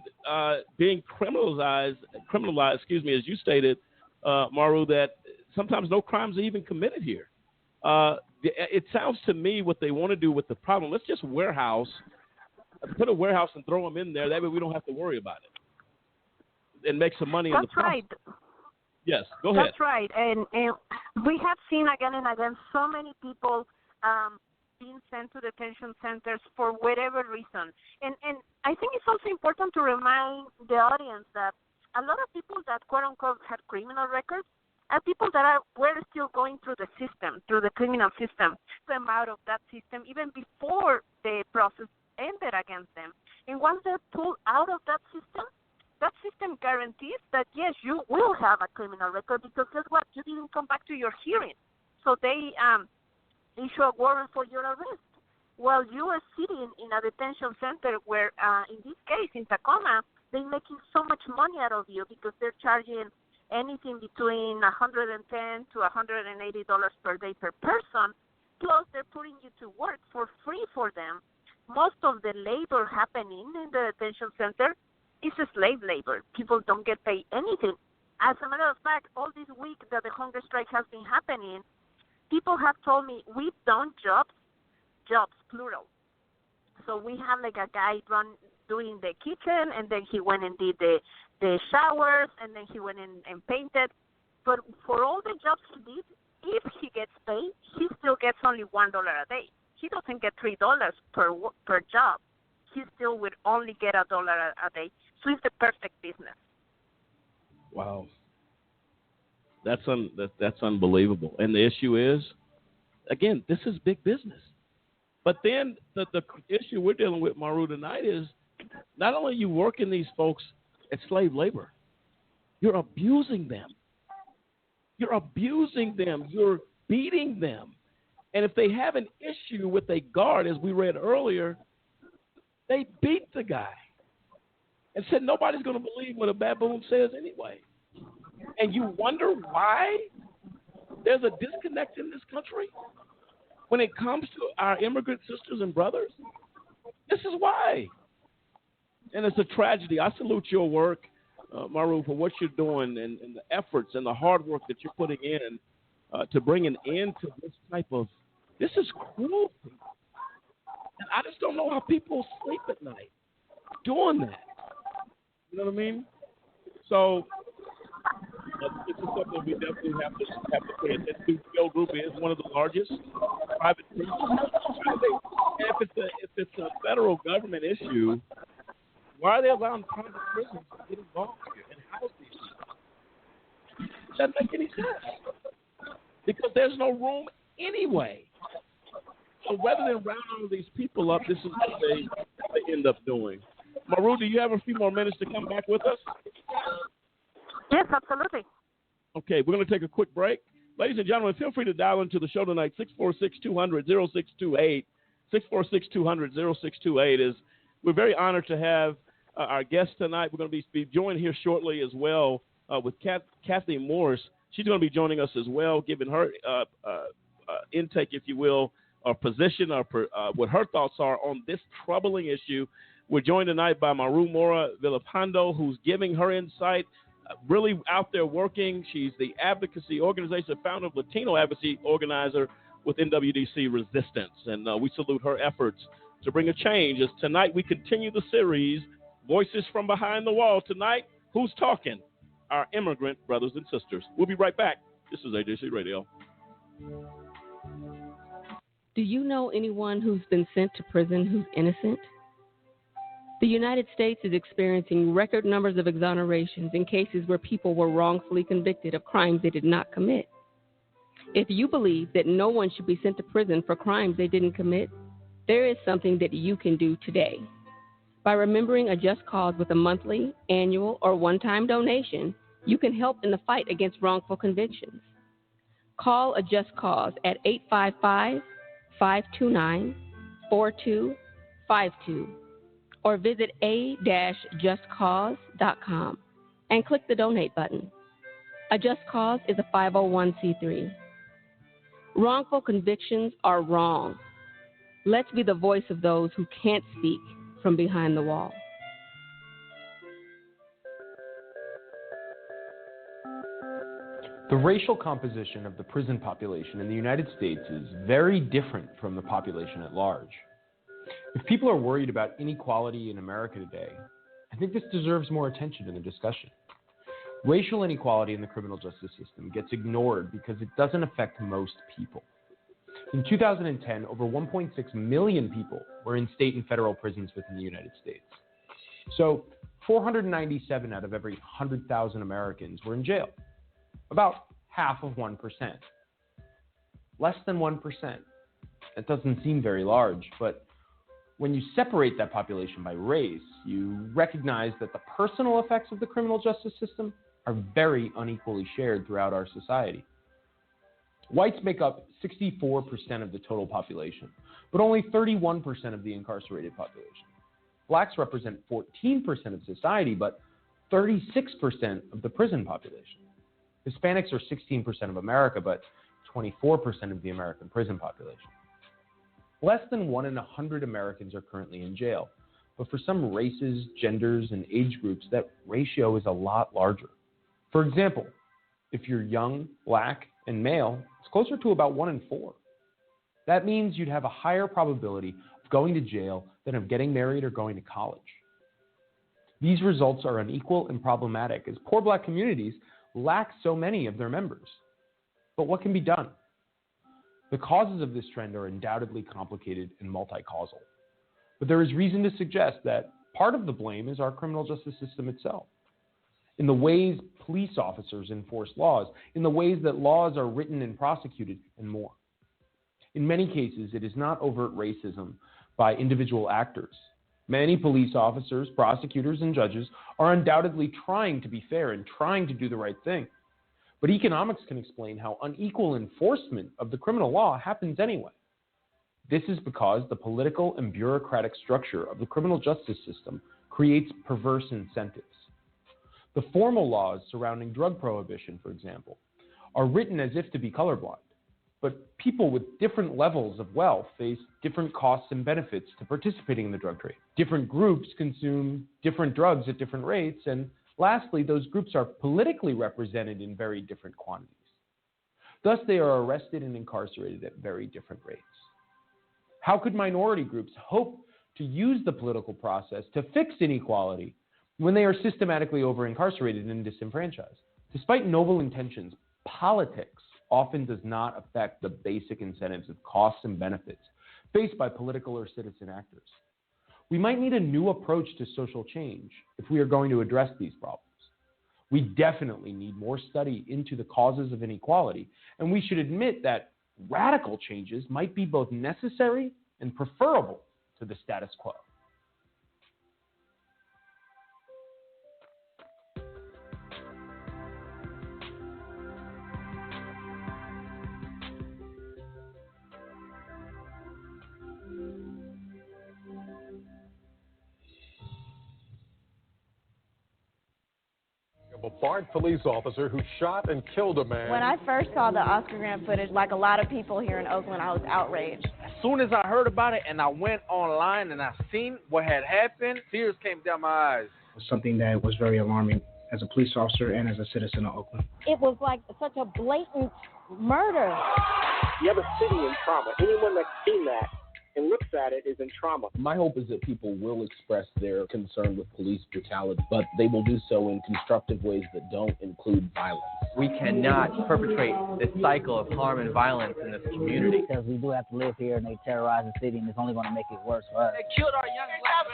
being criminalized, as you stated, Maru, that sometimes no crimes are even committed here. It sounds to me what they want to do with the problem. Let's just put a warehouse and throw them in there. That way we don't have to worry about it and make some money in the process. Right. Yes, go ahead. That's right. And we have seen again and again so many people being sent to detention centers for whatever reason. And I think it's also important to remind the audience that a lot of people that, quote-unquote, had criminal records are people that were still going through the system, through the criminal system, them out of that system even before the process ended against them. And once they're pulled out of that system guarantees that, yes, you will have a criminal record because guess what? You didn't come back to your hearing. So they issue a warrant for your arrest. While you are sitting in a detention center where, in this case, in Tacoma, they're making so much money out of you because they're charging anything between $110 to $180 per day per person, plus they're putting you to work for free for them. Most of the labor happening in the detention center is slave labor. People don't get paid anything. As a matter of fact, all this week that the hunger strike has been happening, people have told me we've done jobs, plural. So we have like a guy doing the kitchen, and then he went and did the showers, and then he went in and painted. But for all the jobs he did, if he gets paid, he still gets only $1 a day. He doesn't get $3 per job. He still would only get $1 a day. So it's the perfect business. Wow. That's unbelievable. And the issue is, again, this is big business. But then the issue we're dealing with, Maru, tonight is not only are you working these folks at slave labor, you're abusing them. You're beating them. And if they have an issue with a guard, as we read earlier, they beat the guy and said nobody's going to believe what a baboon says anyway. And you wonder why there's a disconnect in this country when it comes to our immigrant sisters and brothers. This is why. And it's a tragedy. I salute your work, Maru, for what you're doing and the efforts and the hard work that you're putting in to bring an end to this type of, this is cruelty. And I just don't know how people sleep at night doing that. You know what I mean? So this is something we definitely have to pay attention to. Joe Group is one of the largest private prisons. And if it's a federal government issue, why are they allowing private prisons to get involved here and house these people? It doesn't make any sense. Because there's no room anyway. So rather than round all these people up, this is what they end up doing. Maru, do you have a few more minutes to come back with us? Yes, absolutely. Okay, we're going to take a quick break. Ladies and gentlemen, feel free to dial into the show tonight, 646-200-0628. 646-200-0628 is, we're very honored to have our guest tonight. We're going to be joined here shortly as well with Kathy Morse. She's going to be joining us as well, giving her intake, if you will, or position, or what her thoughts are on this troubling issue. We're joined tonight by Maru Mora Villalpando, who's giving her insight, really out there working. She's the Advocacy organization, founder of Latino Advocacy organizer with NWDC Resistance. And we salute her efforts to bring a change. As tonight we continue the series, Voices from Behind the Wall. Tonight, who's talking? Our immigrant brothers and sisters. We'll be right back. This is AJC Radio. Do you know anyone who's been sent to prison who's innocent? The United States is experiencing record numbers of exonerations in cases where people were wrongfully convicted of crimes they did not commit. If you believe that no one should be sent to prison for crimes they didn't commit, there is something that you can do today. By remembering a just cause with a monthly, annual, or one-time donation, you can help in the fight against wrongful convictions. Call a just cause at 855-529-4252 or visit a-justcause.com and click the donate button. A Just Cause is a 501c3. Wrongful convictions are wrong. Let's be the voice of those who can't speak from behind the wall. The racial composition of the prison population in the United States is very different from the population at large. If people are worried about inequality in America today, I think this deserves more attention in the discussion. Racial inequality in the criminal justice system gets ignored because it doesn't affect most people. In 2010, over 1.6 million people were in state and federal prisons within the United States. So 497 out of every 100,000 Americans were in jail. About half of 1%. Less than 1%. That doesn't seem very large, but when you separate that population by race, you recognize that the personal effects of the criminal justice system are very unequally shared throughout our society. Whites make up 64% of the total population, but only 31% of the incarcerated population. Blacks represent 14% of society, but 36% of the prison population. Hispanics are 16% of America, but 24% of the American prison population. Less than 1 in 100 Americans are currently in jail, but for some races, genders, and age groups, that ratio is a lot larger. For example, if you're young, black, and male, it's closer to about 1 in 4. That means you'd have a higher probability of going to jail than of getting married or going to college. These results are unequal and problematic, as poor black communities lack so many of their members. But what can be done? The causes of this trend are undoubtedly complicated and multi-causal. But there is reason to suggest that part of the blame is our criminal justice system itself. In the ways police officers enforce laws, in the ways that laws are written and prosecuted, and more. In many cases, it is not overt racism by individual actors. Many police officers, prosecutors, and judges are undoubtedly trying to be fair and trying to do the right thing. But economics can explain how unequal enforcement of the criminal law happens anyway. This is because the political and bureaucratic structure of the criminal justice system creates perverse incentives. The formal laws surrounding drug prohibition, for example, are written as if to be colorblind. But people with different levels of wealth face different costs and benefits to participating in the drug trade. Different groups consume different drugs at different rates, and lastly, those groups are politically represented in very different quantities. Thus, they are arrested and incarcerated at very different rates. How could minority groups hope to use the political process to fix inequality when they are systematically over-incarcerated and disenfranchised? Despite noble intentions, politics often does not affect the basic incentives of costs and benefits faced by political or citizen actors. We might need a new approach to social change if we are going to address these problems. We definitely need more study into the causes of inequality, and we should admit that radical changes might be both necessary and preferable to the status quo. Of a barred police officer who shot and killed a man. When I first saw the Oscar Grant footage, like a lot of people here in Oakland, I was outraged. As soon as I heard about it and I went online and I seen what had happened, tears came down my eyes. It was something that was very alarming as a police officer and as a citizen of Oakland. It was like such a blatant murder. You have a city in trauma. Anyone that's seen that and looks at it is in trauma. My hope is that people will express their concern with police brutality, but they will do so in constructive ways that don't include violence. We cannot perpetrate this cycle of harm and violence in this community. Because we do have to live here and they terrorize the city and it's only going to make it worse for us. They killed our young black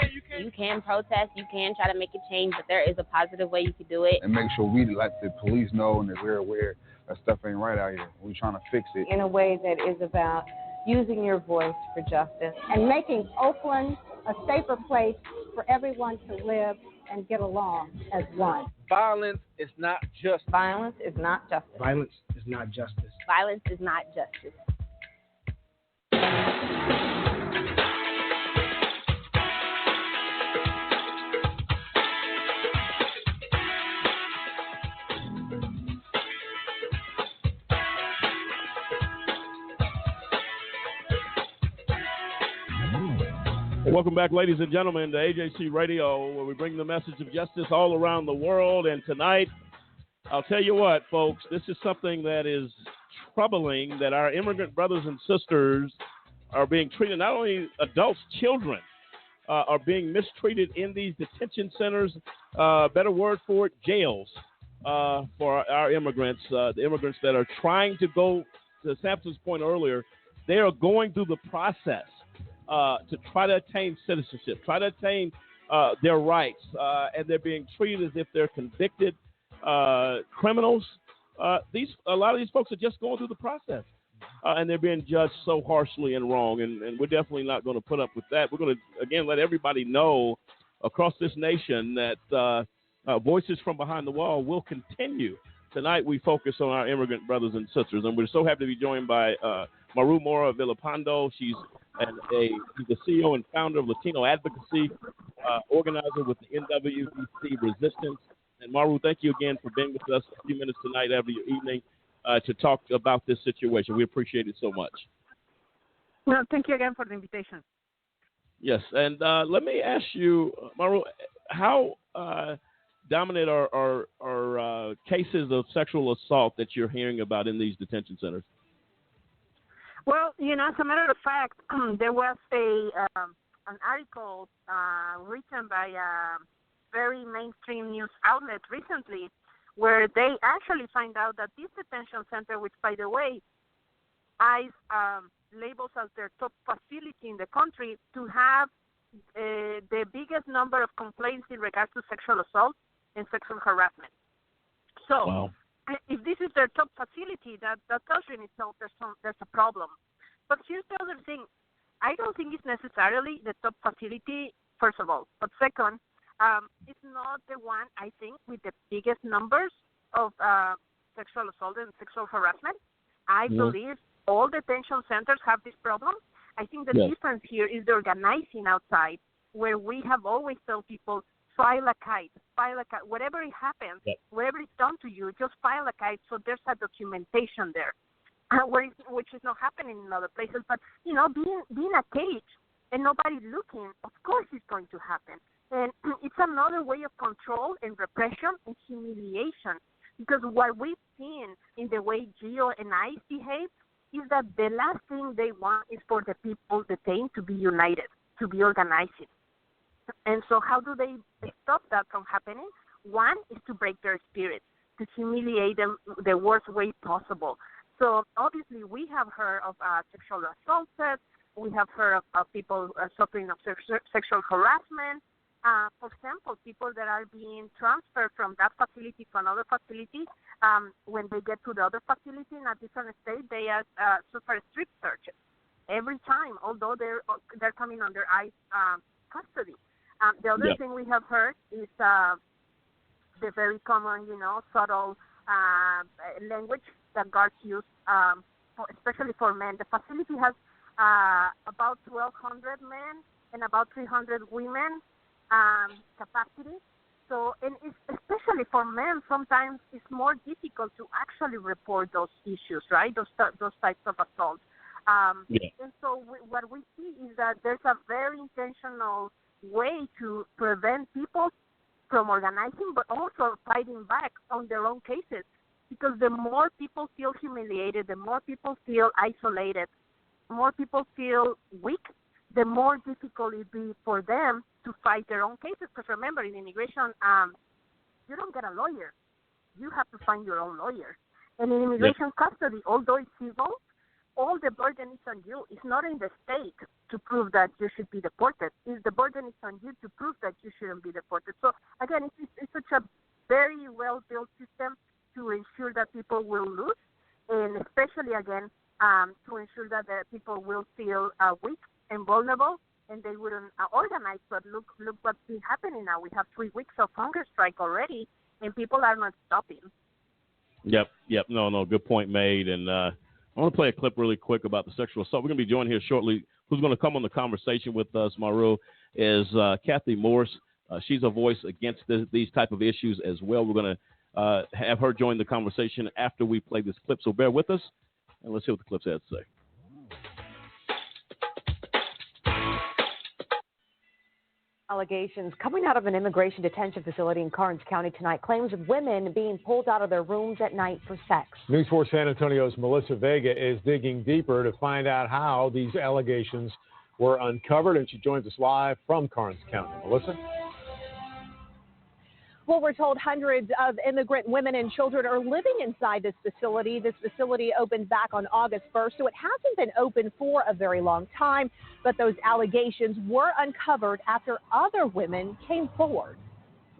men. You can protest, you can try to make a change, but there is a positive way you can do it. And make sure we let the police know and that we're aware that stuff ain't right out here. We trying to fix it. In a way that is about using your voice for justice. And making Oakland a safer place for everyone to live and get along as one. Violence is not just. Violence is not justice. Violence is not justice. Violence is not justice. Welcome back, ladies and gentlemen, to AJC Radio, where we bring the message of justice all around the world. And tonight, I'll tell you what, folks, this is something that is troubling, that our immigrant brothers and sisters are being treated, not only adults, children are being mistreated in these detention centers, better word for it, jails, for our immigrants, the immigrants that are trying to go, to Sampson's point earlier, they are going through the process to try to attain citizenship, try to attain their rights, and they're being treated as if they're convicted criminals. A lot of these folks are just going through the process, and they're being judged so harshly and wrong, and we're definitely not going to put up with that. We're going to, again, let everybody know across this nation that Voices from Behind the Wall will continue. Tonight we focus on our immigrant brothers and sisters, and we're so happy to be joined by Maru Mora Villalpando. She's the CEO and founder of Latino Advocacy, organizer with the NWDC Resistance. And Maru, thank you again for being with us a few minutes tonight after your evening to talk about this situation. We appreciate it so much. Well, thank you again for the invitation. Yes, and let me ask you, Maru, how dominant are cases of sexual assault that you're hearing about in these detention centers? Well, as a matter of fact, there was an article written by a very mainstream news outlet recently where they actually find out that this detention center, which, by the way, ICE labels as their top facility in the country, to have the biggest number of complaints in regards to sexual assault and sexual harassment. So, wow. If this is their top facility, that tells you in itself there's a problem. But here's the other thing. I don't think it's necessarily the top facility, first of all. But second, it's not the one, I think, with the biggest numbers of sexual assault and sexual harassment. I believe all detention centers have this problem. I think the difference here is the organizing outside, where we have always told people, file a kite. Whatever it happens, whatever is done to you, just file a kite so there's a documentation there, which is not happening in other places. But, being a cage and nobody looking, of course it's going to happen. And it's another way of control and repression and humiliation. Because what we've seen in the way Gio and ICE behave is that the last thing they want is for the people detained to be united, to be organizing. And so how do they stop that from happening? One is to break their spirit, to humiliate them the worst way possible. So obviously we have heard of sexual assaults. We have heard of people suffering of sexual harassment. For example, people that are being transferred from that facility to another facility, when they get to the other facility in a different state, they suffer strip searches every time, although they're coming under ICE custody. The other thing we have heard is the very common, subtle language that guards use, especially for men. The facility has about 1,200 men and about 300 women capacity. So, and it's, especially for men, sometimes it's more difficult to actually report those issues, right? Those types of assaults. And so what we see is that there's a very intentional way to prevent people from organizing, but also fighting back on their own cases. Because the more people feel humiliated, the more people feel isolated, the more people feel weak, the more difficult it be for them to fight their own cases. Because remember, in immigration, you don't get a lawyer. You have to find your own lawyer. And in immigration custody, although it's civil, all the burden is on you. It's not in the state to prove that you should be deported. The burden is on you to prove that you shouldn't be deported. So, again, it's such a very well-built system. to ensure that people will lose, and especially, again, to ensure that the people will feel weak and vulnerable, and they wouldn't organize. But look what's been happening now. We have 3 weeks of hunger strike already, and people are not stopping. Yep. No, good point made. And I want to play a clip really quick about the sexual assault. We're going to be joined here shortly. Who's going to come on the conversation with us, Maru, is Kathy Morse. She's a voice against these type of issues as well. We're going to have her join the conversation after we play this clip. So bear with us, and let's see what the clips had to say. Allegations coming out of an immigration detention facility in Karnes County tonight. Claims of women being pulled out of their rooms at night for sex. News 4 San Antonio's Melissa Vega is digging deeper to find out how these allegations were uncovered, and she joins us live from Karnes County. Melissa? Well, we're told hundreds of immigrant women and children are living inside this facility. This facility opened back on August 1st, so it hasn't been open for a very long time. But those allegations were uncovered after other women came forward.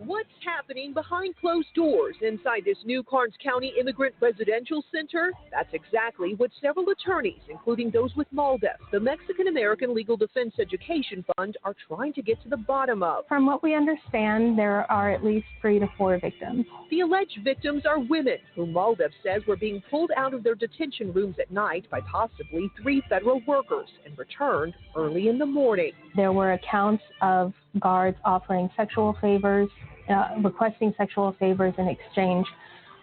What's happening behind closed doors inside this new Karnes County Immigrant Residential Center? That's exactly what several attorneys, including those with MALDEF, the Mexican-American Legal Defense Education Fund, are trying to get to the bottom of. From what we understand, there are at least 3 to 4 victims. The alleged victims are women who MALDEF says were being pulled out of their detention rooms at night by possibly 3 federal workers and returned early in the morning. There were accounts of guards offering sexual favors, requesting sexual favors in exchange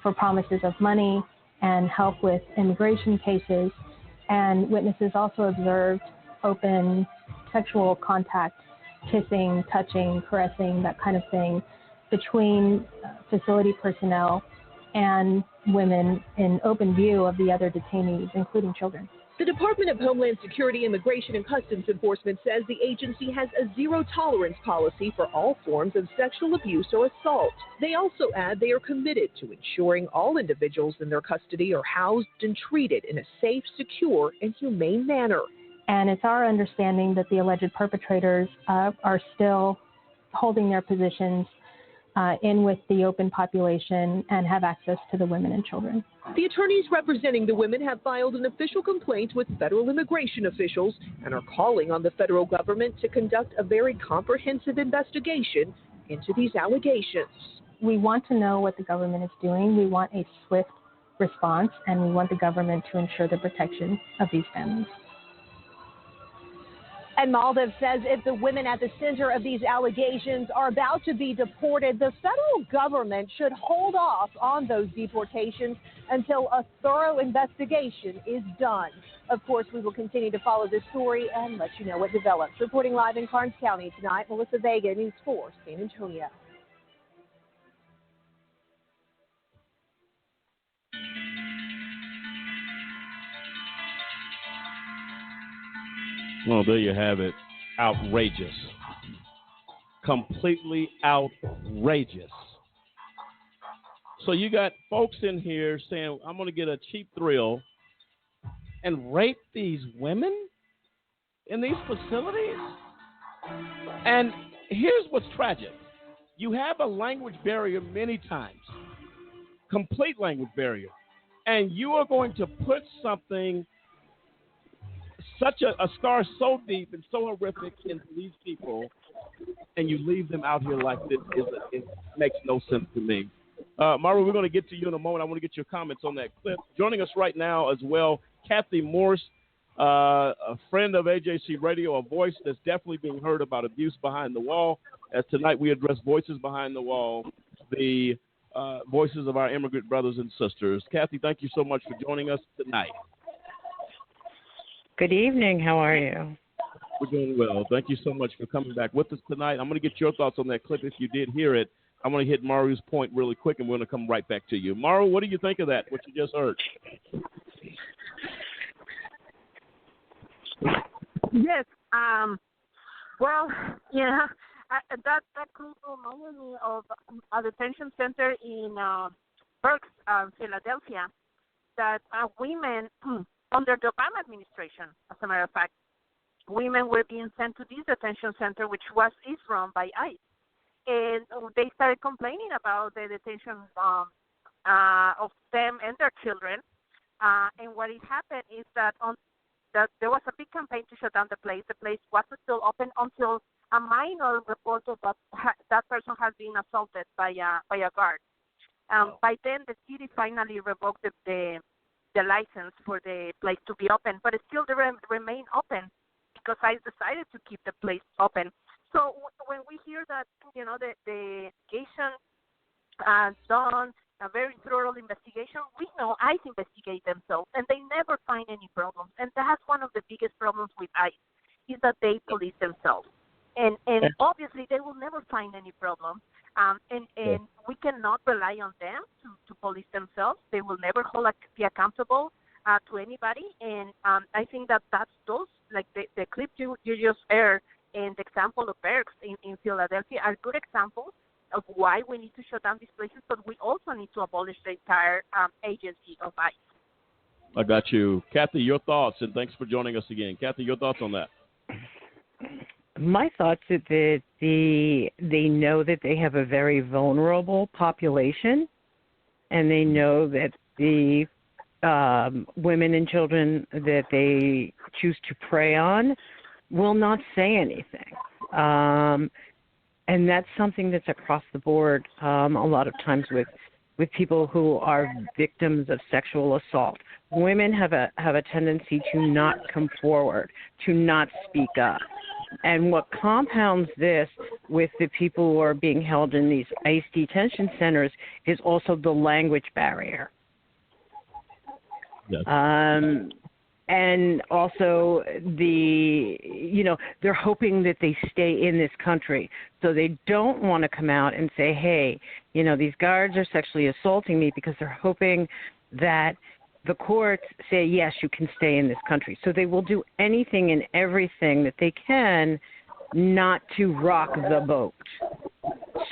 for promises of money and help with immigration cases. And witnesses also observed open sexual contact, kissing, touching, caressing, that kind of thing, between facility personnel and women in open view of the other detainees, including children. The Department of Homeland Security, Immigration, and Customs Enforcement says the agency has a zero-tolerance policy for all forms of sexual abuse or assault. They also add they are committed to ensuring all individuals in their custody are housed and treated in a safe, secure, and humane manner. And it's our understanding that the alleged perpetrators are still holding their positions in with the open population and have access to the women and children. The attorneys representing the women have filed an official complaint with federal immigration officials and are calling on the federal government to conduct a very comprehensive investigation into these allegations. We want to know what the government is doing. We want a swift response, and we want the government to ensure the protection of these families. And MALDEF says if the women at the center of these allegations are about to be deported, the federal government should hold off on those deportations until a thorough investigation is done. Of course, we will continue to follow this story and let you know what develops. Reporting live in Karnes County tonight, Melissa Vega, News 4 San Antonio. Well, there you have it. Outrageous. Completely outrageous. So you got folks in here saying, I'm going to get a cheap thrill and rape these women in these facilities? And here's what's tragic. You have a language barrier many times, complete language barrier, and you are going to put something, such a scar so deep and so horrific into these people, and you leave them out here like this. It makes no sense to me. Maru, we're going to get to you in a moment. I want to get your comments on that clip. Joining us right now as well, Kathy Morse, a friend of AJC Radio, a voice that's definitely being heard about abuse behind the wall. As tonight we address Voices Behind the Wall, the voices of our immigrant brothers and sisters. Kathy, thank you so much for joining us tonight. Good evening. How are you? We're doing well. Thank you so much for coming back with us tonight. I'm going to get your thoughts on that clip if you did hear it. I'm going to hit Maru's point really quick, and we're going to come right back to you. Maru, what do you think of that, what you just heard? Yes. Well, yeah, that clip reminded me of a detention center in Berks, Philadelphia, that women under the Obama administration, as a matter of fact, women were being sent to this detention center, which is run by ICE. And they started complaining about the detention of them and their children. And what it happened is that there was a big campaign to shut down the place. The place wasn't still open until a minor reported that that person has been assaulted by a guard. By then, the city finally revoked the license for the place to be open, but it still remain open because ICE decided to keep the place open. So when we hear that, the investigation done a very thorough investigation, we know ICE investigate themselves, and they never find any problems. And that's one of the biggest problems with ICE, is that they police themselves. And obviously, they will never find any problem. And we cannot rely on them to police themselves. They will never be accountable to anybody. And I think that's those, like the clip you just aired and the example of Berks in Philadelphia are good examples of why we need to shut down these places, but we also need to abolish the entire agency of ICE. I got you. Kathy, your thoughts, and thanks for joining us again. Kathy, your thoughts on that? My thoughts is that they know that they have a very vulnerable population, and they know that the women and children that they choose to prey on will not say anything. And that's something that's across the board a lot of times with people who are victims of sexual assault. Women have a tendency to not come forward, to not speak up. And what compounds this with the people who are being held in these ICE detention centers is also the language barrier. Yes. And also they're hoping that they stay in this country. So they don't want to come out and say, hey, these guards are sexually assaulting me, because they're hoping that the courts say, yes, you can stay in this country. So they will do anything and everything that they can not to rock the boat.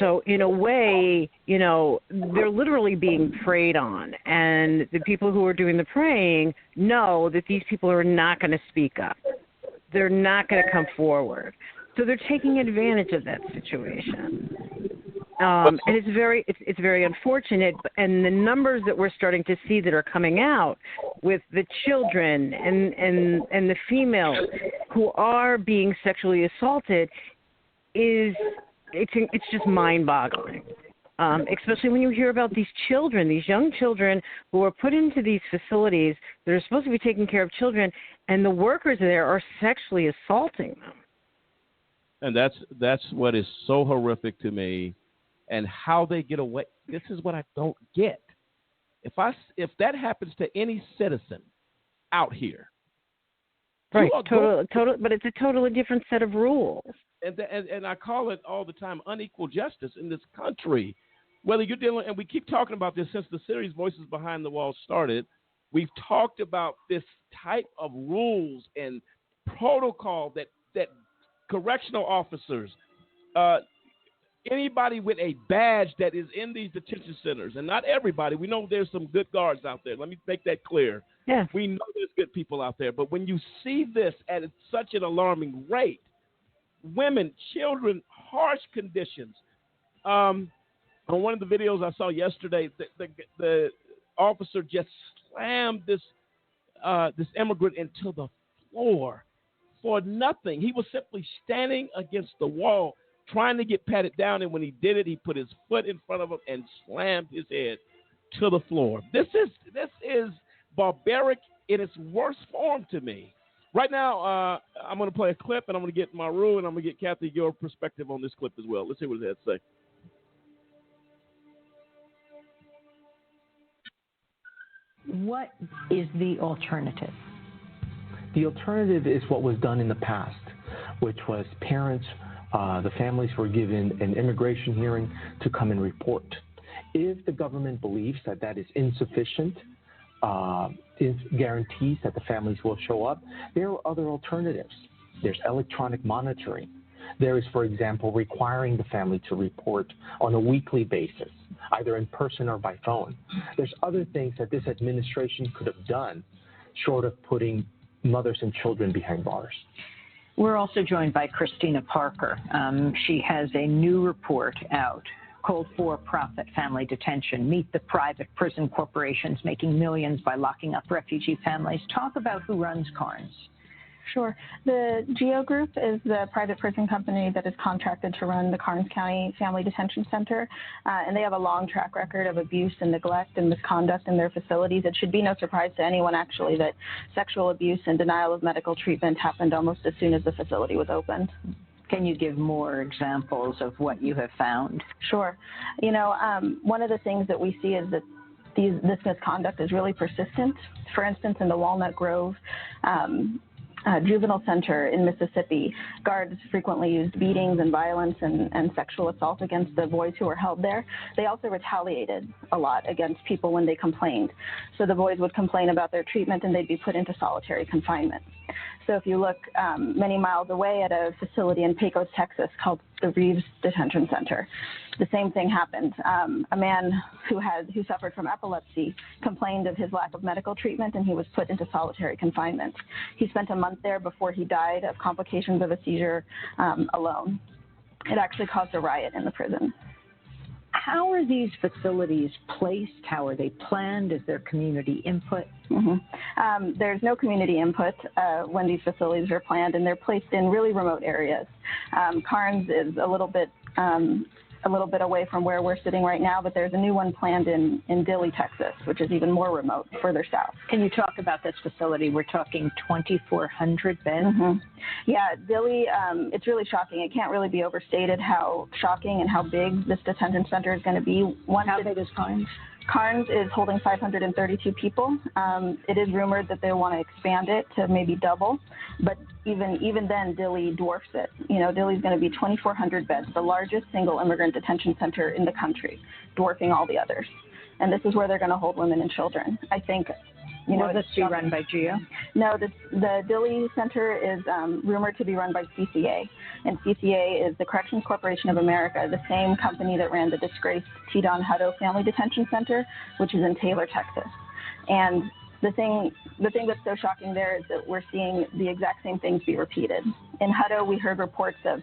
So in a way, they're literally being preyed on. And the people who are doing the preying know that these people are not going to speak up. They're not going to come forward. So they're taking advantage of that situation. And it's very unfortunate. And the numbers that we're starting to see that are coming out with the children and the females who are being sexually assaulted it's just mind-boggling. Especially when you hear about these children, these young children who are put into these facilities that are supposed to be taking care of children, and the workers there are sexually assaulting them. And that's what is so horrific to me, and how they get away. This is what I don't get. If that happens to any citizen out here, right? Total, but it's a totally different set of rules. And I call it all the time unequal justice in this country. Whether you're dealing, and we keep talking about this since the series Voices Behind the Walls started, we've talked about this type of rules and protocol that correctional officers, anybody with a badge that is in these detention centers, and not everybody. We know there's some good guards out there. Let me make that clear. Yeah. We know there's good people out there. But when you see this at such an alarming rate, women, children, harsh conditions. On one of the videos I saw yesterday, the officer just slammed this immigrant into the floor for nothing. He was simply standing against the wall trying to get patted down, and when he did it, he put his foot in front of him and slammed his head to the floor. This is barbaric in its worst form to me. Right now, I'm going to play a clip, and I'm going to get Maru, and I'm going to get Kathy your perspective on this clip as well. Let's see what it has to say. What is the alternative? The alternative is what was done in the past, which was parents, the families were given an immigration hearing to come and report. If the government believes that that is insufficient, guarantees that the families will show up, there are other alternatives. There's electronic monitoring. There is, for example, requiring the family to report on a weekly basis, either in person or by phone. There's other things that this administration could have done, short of putting mothers and children behind bars. We're also joined by Christina Parker. She has a new report out called for-profit family detention. Meet the private prison corporations making millions by locking up refugee families. Talk about who runs Carnes. Sure. The GEO Group is the private prison company that is contracted to run the Karnes County Family Detention Center, and they have a long track record of abuse and neglect and misconduct in their facilities. It should be no surprise to anyone, actually, that sexual abuse and denial of medical treatment happened almost as soon as the facility was opened. Can you give more examples of what you have found? Sure. You know, one of the things that we see is that this misconduct is really persistent. For instance, in the Walnut Grove Juvenile Center in Mississippi, guards frequently used beatings and violence and sexual assault against the boys who were held there. They also retaliated a lot against people when they complained. So the boys would complain about their treatment and they'd be put into solitary confinement. So if you look many miles away at a facility in Pecos, Texas called the Reeves Detention Center, the same thing happened. A man who suffered from epilepsy complained of his lack of medical treatment, and he was put into solitary confinement. He spent a month there before he died of complications of a seizure alone. It actually caused a riot in the prison. How are these facilities placed? How are they planned? Is there community input? There's no community input when these facilities are planned, and they're placed in really remote areas. Carnes is a little bit away from where we're sitting right now, but there's a new one planned in Dilley, Texas, which is even more remote, further south. Can you talk about this facility? We're talking 2,400 beds. Yeah, Dilley, it's really shocking. It can't really be overstated how shocking and how big this detention center is going to be. How big is Carnes? Carnes is holding 532 people. It is rumored that they want to expand it to maybe double, but even then, Dilley dwarfs it. You know, Dilley's going to be 2,400 beds, the largest single immigrant detention center in the country, dwarfing all the others. And this is where they're going to hold women and children. I think, you know, will this be run by GEO? No, the Dilley Center is rumored to be run by CCA, and CCA is the Corrections Corporation of America, the same company that ran the disgraced T-Don Hutto Family Detention Center, which is in Taylor, Texas. And the thing that's so shocking there is that we're seeing the exact same things be repeated. In Hutto, we heard reports of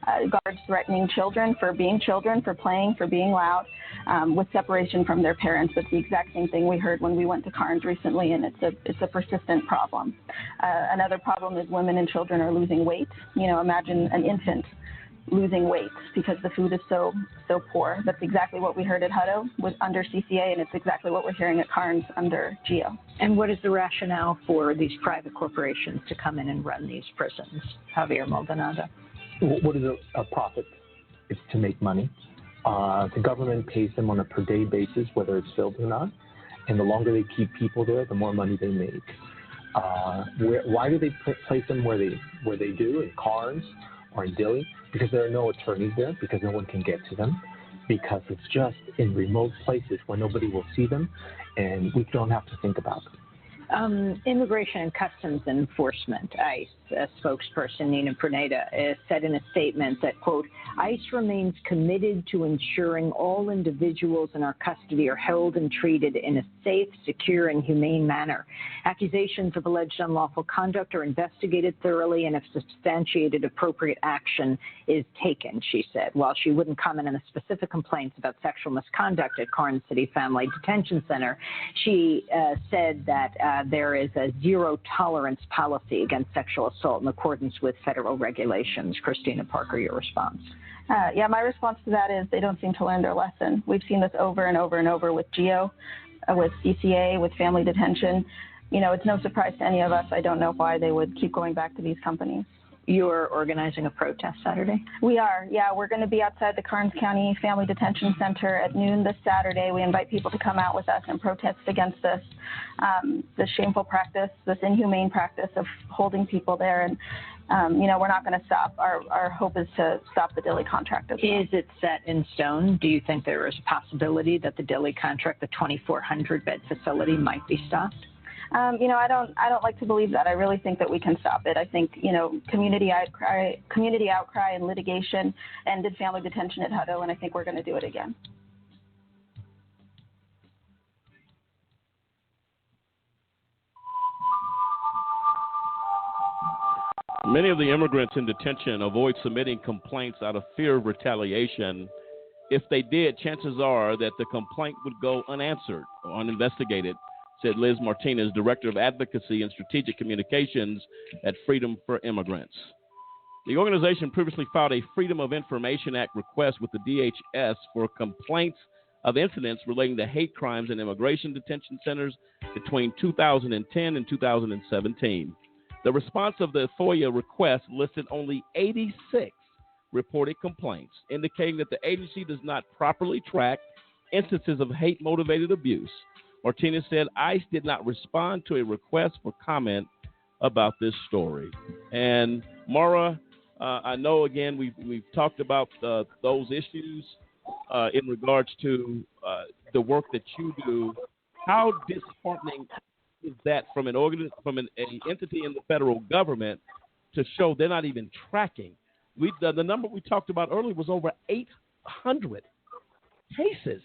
guards threatening children, for playing, for being loud, with separation from their parents. That's the exact same thing we heard when we went to Carnes recently, and it's a persistent problem. Another problem is women and children are losing weight. You know, imagine an infant losing weight because the food is so poor. That's exactly what we heard at Hutto under CCA, and it's exactly what we're hearing at Carnes under GEO. And what is the rationale for these private corporations to come in and run these prisons? Javier Maldonado. What is a profit? It's to make money. The government pays them on a per-day basis, whether it's filled or not. And the longer they keep people there, the more money they make. Why do they place them where they do, in Carnes or in Dilley? Because there are no attorneys there, because no one can get to them, because it's just in remote places where nobody will see them, and we don't have to think about them. Immigration and Customs Enforcement, ICE, spokesperson Nina Pruneda said in a statement that, quote, ICE remains committed to ensuring all individuals in our custody are held and treated in a safe, secure, and humane manner. Accusations of alleged unlawful conduct are investigated thoroughly, and if substantiated, appropriate action is taken, she said. While she wouldn't comment on the specific complaints about sexual misconduct at Carnes City Family Detention Center, she said that there is a zero-tolerance policy against sexual assault in accordance with federal regulations. Christina Parker, your response. Yeah, my response to that is they don't seem to learn their lesson. We've seen this over and over and over with GEO, with CCA, with family detention. You know, it's no surprise to any of us. I don't know why they would keep going back to these companies. You're organizing a protest Saturday? We are, yeah. We're going to be outside the Karnes County Family Detention Center at noon this Saturday. We invite people to come out with us and protest against this shameful practice, this inhumane practice of holding people there. And, you know, we're not going to stop. Our hope is to stop the Dilley contract as well. Is it set in stone? Do you think there is a possibility that the Dilley contract, the 2,400-bed facility, might be stopped? You know, I don't like to believe that. I really think that we can stop it. I think, you know, community outcry and litigation ended family detention at Hutto, and I think we're going to do it again. Many of the immigrants in detention avoid submitting complaints out of fear of retaliation If they did, chances are that the complaint would go unanswered or uninvestigated, said Liz Martinez, Director of Advocacy and Strategic Communications at Freedom for Immigrants. The organization previously filed a Freedom of Information Act request with the DHS for complaints of incidents relating to hate crimes in immigration detention centers between 2010 and 2017. The response of the FOIA request listed only 86 reported complaints, indicating that the agency does not properly track instances of hate-motivated abuse. Martinez said ICE did not respond to a request for comment about this story. And Mora, I know, again, we've talked about those issues in regards to the work that you do. How disheartening is that from an entity in the federal government to show they're not even tracking? The number we talked about earlier was over 800 cases.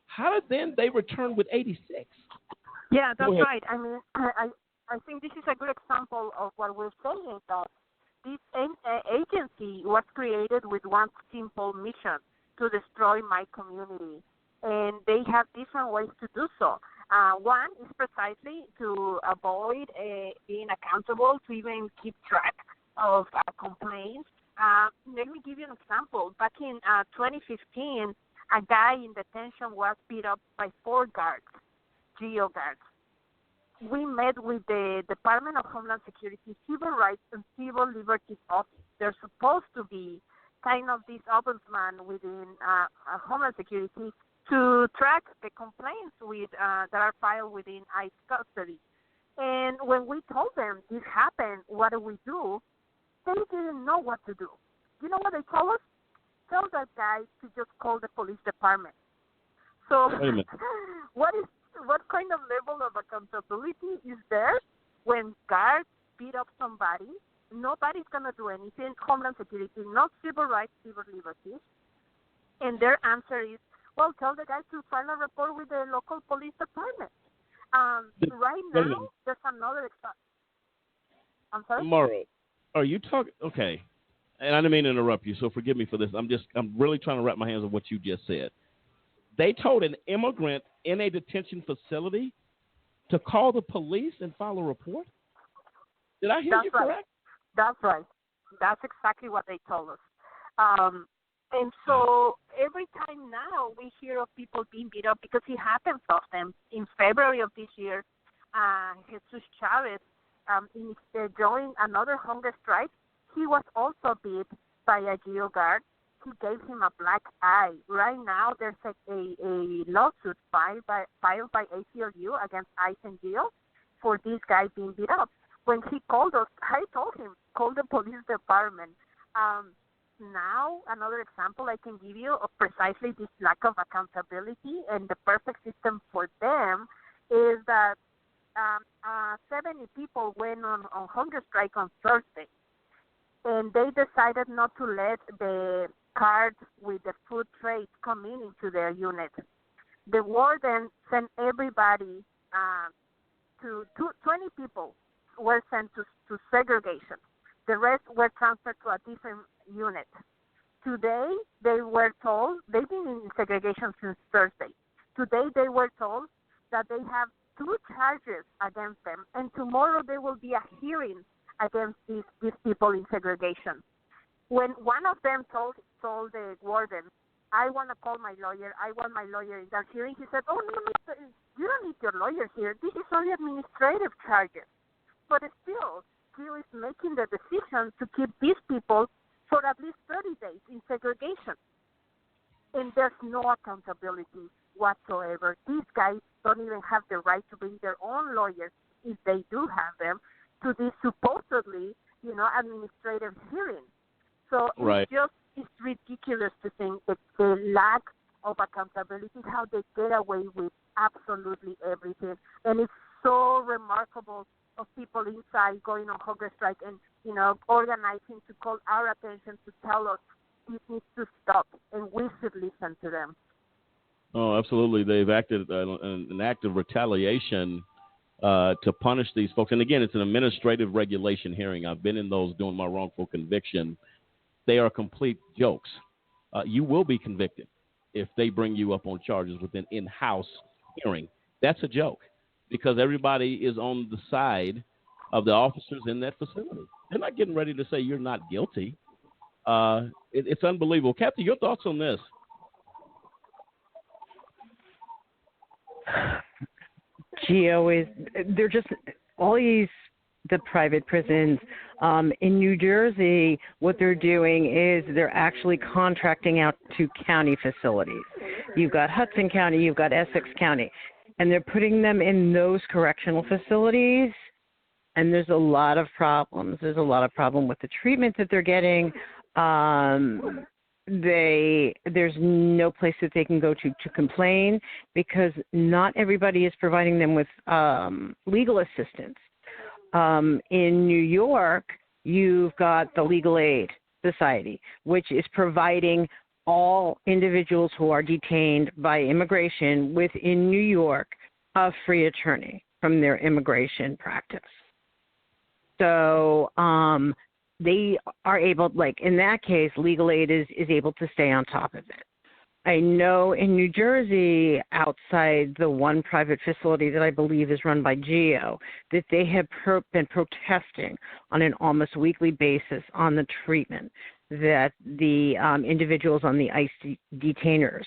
How did then they return with 86? Yeah, that's right. I mean, I think this is a good example of what we're saying, that this agency was created with one simple mission: to destroy my community. And they have different ways to do so. One is precisely to avoid being accountable, to even keep track of complaints. Let me give you an example. Back in 2015, a guy in detention was beat up by 4 guards, GEO guards. We met with the Department of Homeland Security, Civil Rights and Civil Liberties Office. They're supposed to be kind of this ombudsman within Homeland Security to track the complaints that are filed within ICE custody. And when we told them this happened, what do we do? They didn't know what to do. You know what they told us? Tell that guy to just call the police department. So what kind of level of accountability is there when guards beat up somebody? Nobody's going to do anything. Homeland Security, not civil rights, civil liberties. And their answer is, well, tell the guy to file a report with the local police department. Right now, there's another I'm sorry? Mara, are you talking? Okay. And I didn't mean to interrupt you, so forgive me for this. I'm really trying to wrap my hands on what you just said. They told an immigrant in a detention facility to call the police and file a report? Did I hear you correct? That's right. That's exactly what they told us. And so every time now we hear of people being beat up, because it happens often. In February of this year, Jesus Chavez joined another hunger strike. He was also beat by a GEO guard. He gave him a black eye. Right now, there's a lawsuit filed by ACLU against ICE and GEO for this guy being beat up. When he called us, I told him, call the police department. Now, another example I can give you of precisely this lack of accountability, and the perfect system for them is that 70 people went on hunger strike on Thursday, and they decided not to let the carts with the food trays come into their unit. The warden sent everybody 20 people were sent to segregation. The rest were transferred to a different unit. Today, they were told, they've been in segregation since Thursday. Today, they were told that they have 2 charges against them, and tomorrow there will be a hearing against these people in segregation. When one of them told the warden, I want to call my lawyer, I want my lawyer in that hearing, he said, oh, no, you don't need your lawyer here. This is only administrative charges. But still, GEO is making the decision to keep these people for at least 30 days in segregation. And there's no accountability whatsoever. These guys don't even have the right to bring their own lawyers, if they do have them, to this supposedly, administrative hearing. So it's ridiculous to think that the lack of accountability, how they get away with absolutely everything. And it's so remarkable of people inside going on hunger strike and, organizing to call our attention to tell us this needs to stop, and we should listen to them. Oh, absolutely. They've acted an act of retaliation to punish these folks. And again, it's an administrative regulation hearing. I've been in those doing my wrongful conviction. They are complete jokes. You will be convicted. if they bring you up on charges with an in-house hearing. That's a joke because everybody is on the side of the officers in that facility. They're not getting ready to say you're not guilty. It's unbelievable. Kathy, your thoughts on this? They're just all the private prisons. In New Jersey, what they're doing is they're actually contracting out to county facilities. You've got Hudson County, you've got Essex County, and they're putting them in those correctional facilities. And there's a lot of problems. There's a lot of problem with the treatment that they're getting. There's no place that they can go to complain because not everybody is providing them with legal assistance. In New York, you've got the Legal Aid Society, which is providing all individuals who are detained by immigration within New York a free attorney from their immigration practice. So they are able, like in that case, Legal Aid is able to stay on top of it. I know in New Jersey, outside the one private facility that I believe is run by GEO, that they have been protesting on an almost weekly basis on the treatment that the individuals on the ICE detainers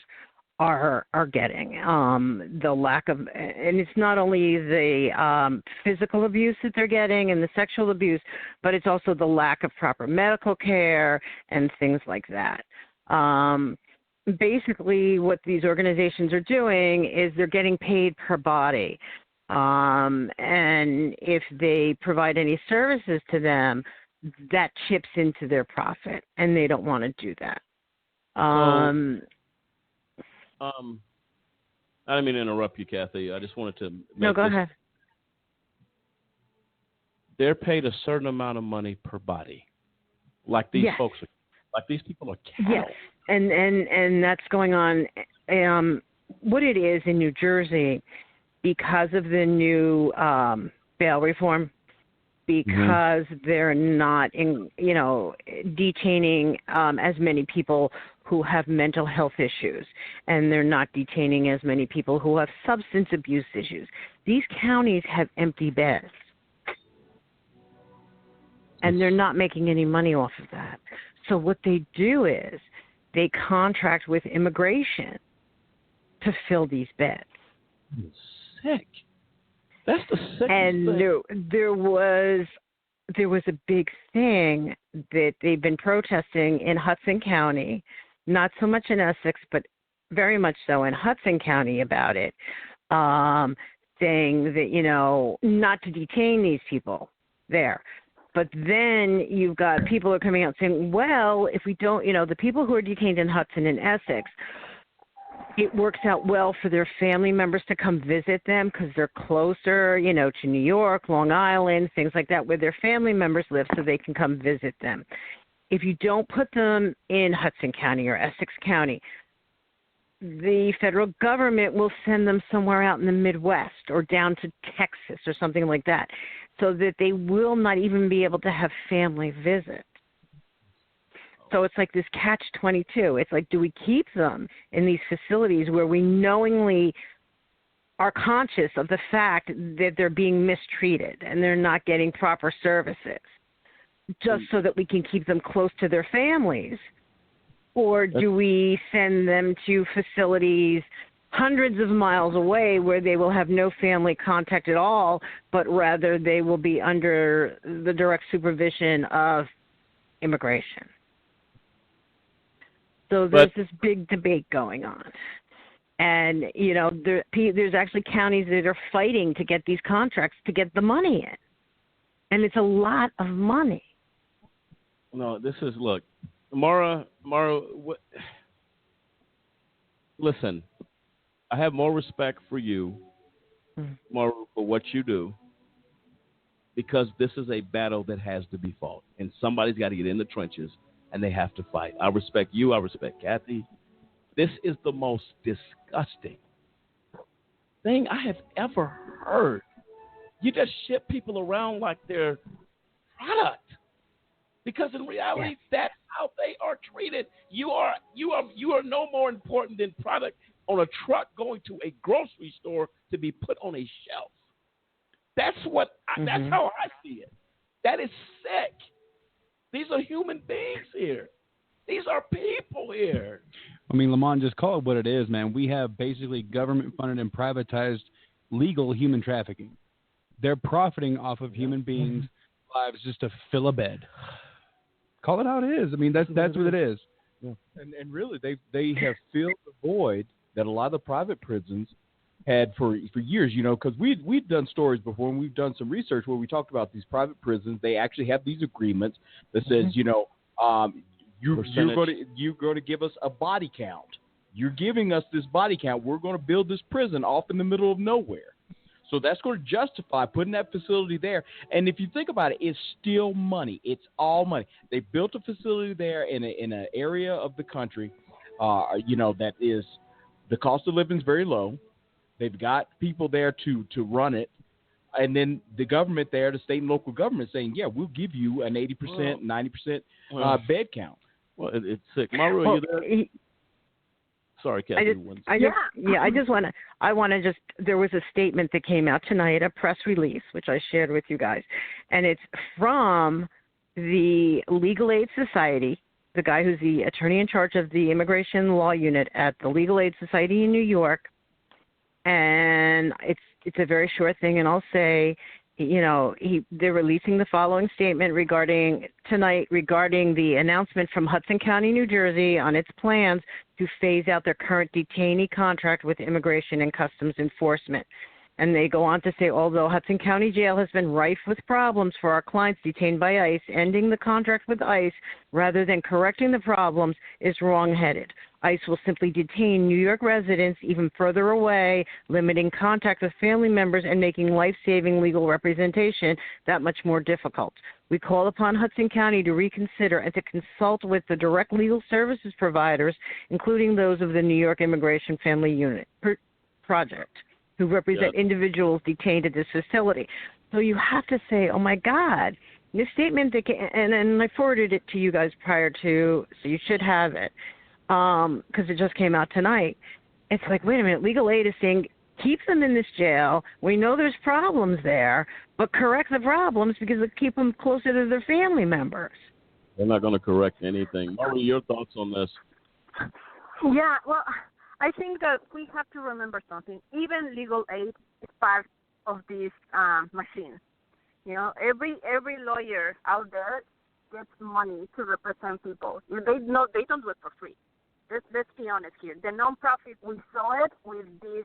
are getting. The lack of, and it's not only the physical abuse that they're getting and the sexual abuse, but it's also the lack of proper medical care and things like that. Basically, what these organizations are doing is they're getting paid per body. And if they provide any services to them, that chips into their profit, and they don't want to do that. I didn't mean to interrupt you, Kathy. I just wanted to No, go ahead. They're paid a certain amount of money per body. Like these folks are, like these people are cattle. Yes. And that's going on. What it is in New Jersey, because of the new bail reform, because they're not detaining as many people who have mental health issues, and they're not detaining as many people who have substance abuse issues. These counties have empty beds, and they're not making any money off of that. So what they do is they contract with immigration to fill these beds. Sick. That's the sickest and thing. There was a big thing that they've been protesting in Hudson County, not so much in Essex, but very much so in Hudson County about it, saying that, not to detain these people there. But then you've got people who are coming out saying, well, if we don't, the people who are detained in Hudson and Essex, it works out well for their family members to come visit them because they're closer, to New York, Long Island, things like that, where their family members live so they can come visit them. If you don't put them in Hudson County or Essex County, the federal government will send them somewhere out in the Midwest or down to Texas or something like that, so that they will not even be able to have family visit. So it's like this catch-22. It's like, do we keep them in these facilities where we knowingly are conscious of the fact that they're being mistreated and they're not getting proper services, just so that we can keep them close to their families? Or do we send them to facilities hundreds of miles away where they will have no family contact at all, but rather they will be under the direct supervision of immigration? So there's this big debate going on. And, there's actually counties that are fighting to get these contracts to get the money in. And it's a lot of money. No, look, Mara, listen, I have more respect for you, Mara, for what you do, because this is a battle that has to be fought. And somebody's got to get in the trenches, and they have to fight. I respect you. I respect Kathy. This is the most disgusting thing I have ever heard. You just ship people around like they're product. Because in reality, that's how they are treated. You are no more important than product on a truck going to a grocery store to be put on a shelf. That's that's how I see it. That is sick. These are human beings here. These are people here. I mean, Lamont, just call it what it is, man. We have basically government-funded and privatized legal human trafficking. They're profiting off of human beings' lives just to fill a bed. Call it how it is. I mean, that's what it is. Yeah. And really, they have filled the void that a lot of the private prisons had for years, because we've done stories before, and we've done some research where we talked about these private prisons. They actually have these agreements that says, you're going to give us a body count. You're giving us this body count. We're going to build this prison off in the middle of nowhere. So that's going to justify putting that facility there. And if you think about it, it's still money. It's all money. They built a facility there in an area of the country, that is the cost of living is very low. They've got people there to run it. And then the government there, the state and local government saying, yeah, we'll give you an 80%, 90% bed count. Well, it's sick. Maru, are you there? Sorry, Kathy. There was a statement that came out tonight, a press release, which I shared with you guys. And it's from the Legal Aid Society, the guy who's the attorney in charge of the Immigration Law Unit at the Legal Aid Society in New York. And it's a very short thing, and I'll say, they're releasing the following statement regarding the announcement from Hudson County, New Jersey, on its plans to phase out their current detainee contract with Immigration and Customs Enforcement. And they go on to say, although Hudson County Jail has been rife with problems for our clients detained by ICE, ending the contract with ICE rather than correcting the problems is wrong-headed. ICE will simply detain New York residents even further away, limiting contact with family members and making life-saving legal representation that much more difficult. We call upon Hudson County to reconsider and to consult with the direct legal services providers, including those of the New York Immigration Family Unit Project, who represent individuals detained at this facility. So you have to say, oh, my God, this statement, and I forwarded it to you guys prior to, so you should have it, because it just came out tonight. It's like, wait a minute, legal aid is saying keep them in this jail. We know there's problems there, but correct the problems because it keep them closer to their family members. They're not going to correct anything. Maru, your thoughts on this? Yeah, well, I think that we have to remember something. Even legal aid is part of this machine. Every lawyer out there gets money to represent people. They don't do it for free. Let's be honest here. The nonprofit, we saw it with these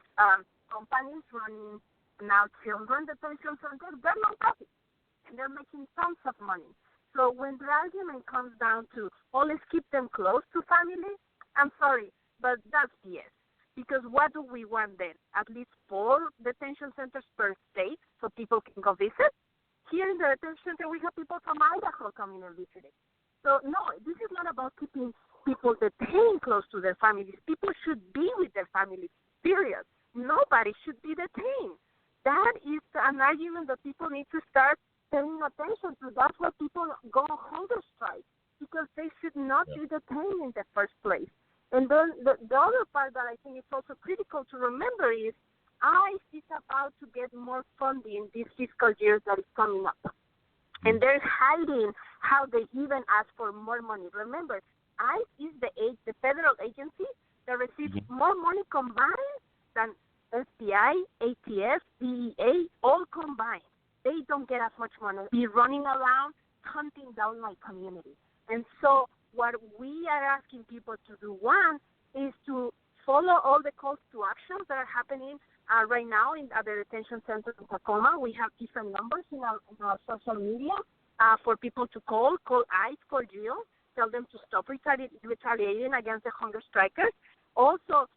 companies running now children detention centers. They're nonprofit. They're making tons of money. So when the argument comes down to, let's keep them close to family, I'm sorry, but that's BS. Because what do we want then? At least 4 detention centers per state so people can go visit? Here in the detention center, we have people from Idaho coming and visiting. So, no, this is not about keeping people detained close to their families. People should be with their families, period. Nobody should be detained. That is an argument that people need to start paying attention to. That's why people go on hunger strike, because they should not be detained in the first place. And then the other part that I think is also critical to remember is ICE is about to get more funding this fiscal year that is coming up. And they're hiding how they even ask for more money. Remember, ICE is the federal agency that receives more money combined than FBI, ATF, DEA, all combined. They don't get as much money. Be running around hunting down my community. And so what we are asking people to do, one, is to follow all the calls to actions that are happening right now at the detention center in Tacoma. We have different numbers in our social media for people to call ICE, call Jill, tell them to stop retaliating against the hunger strikers. Also,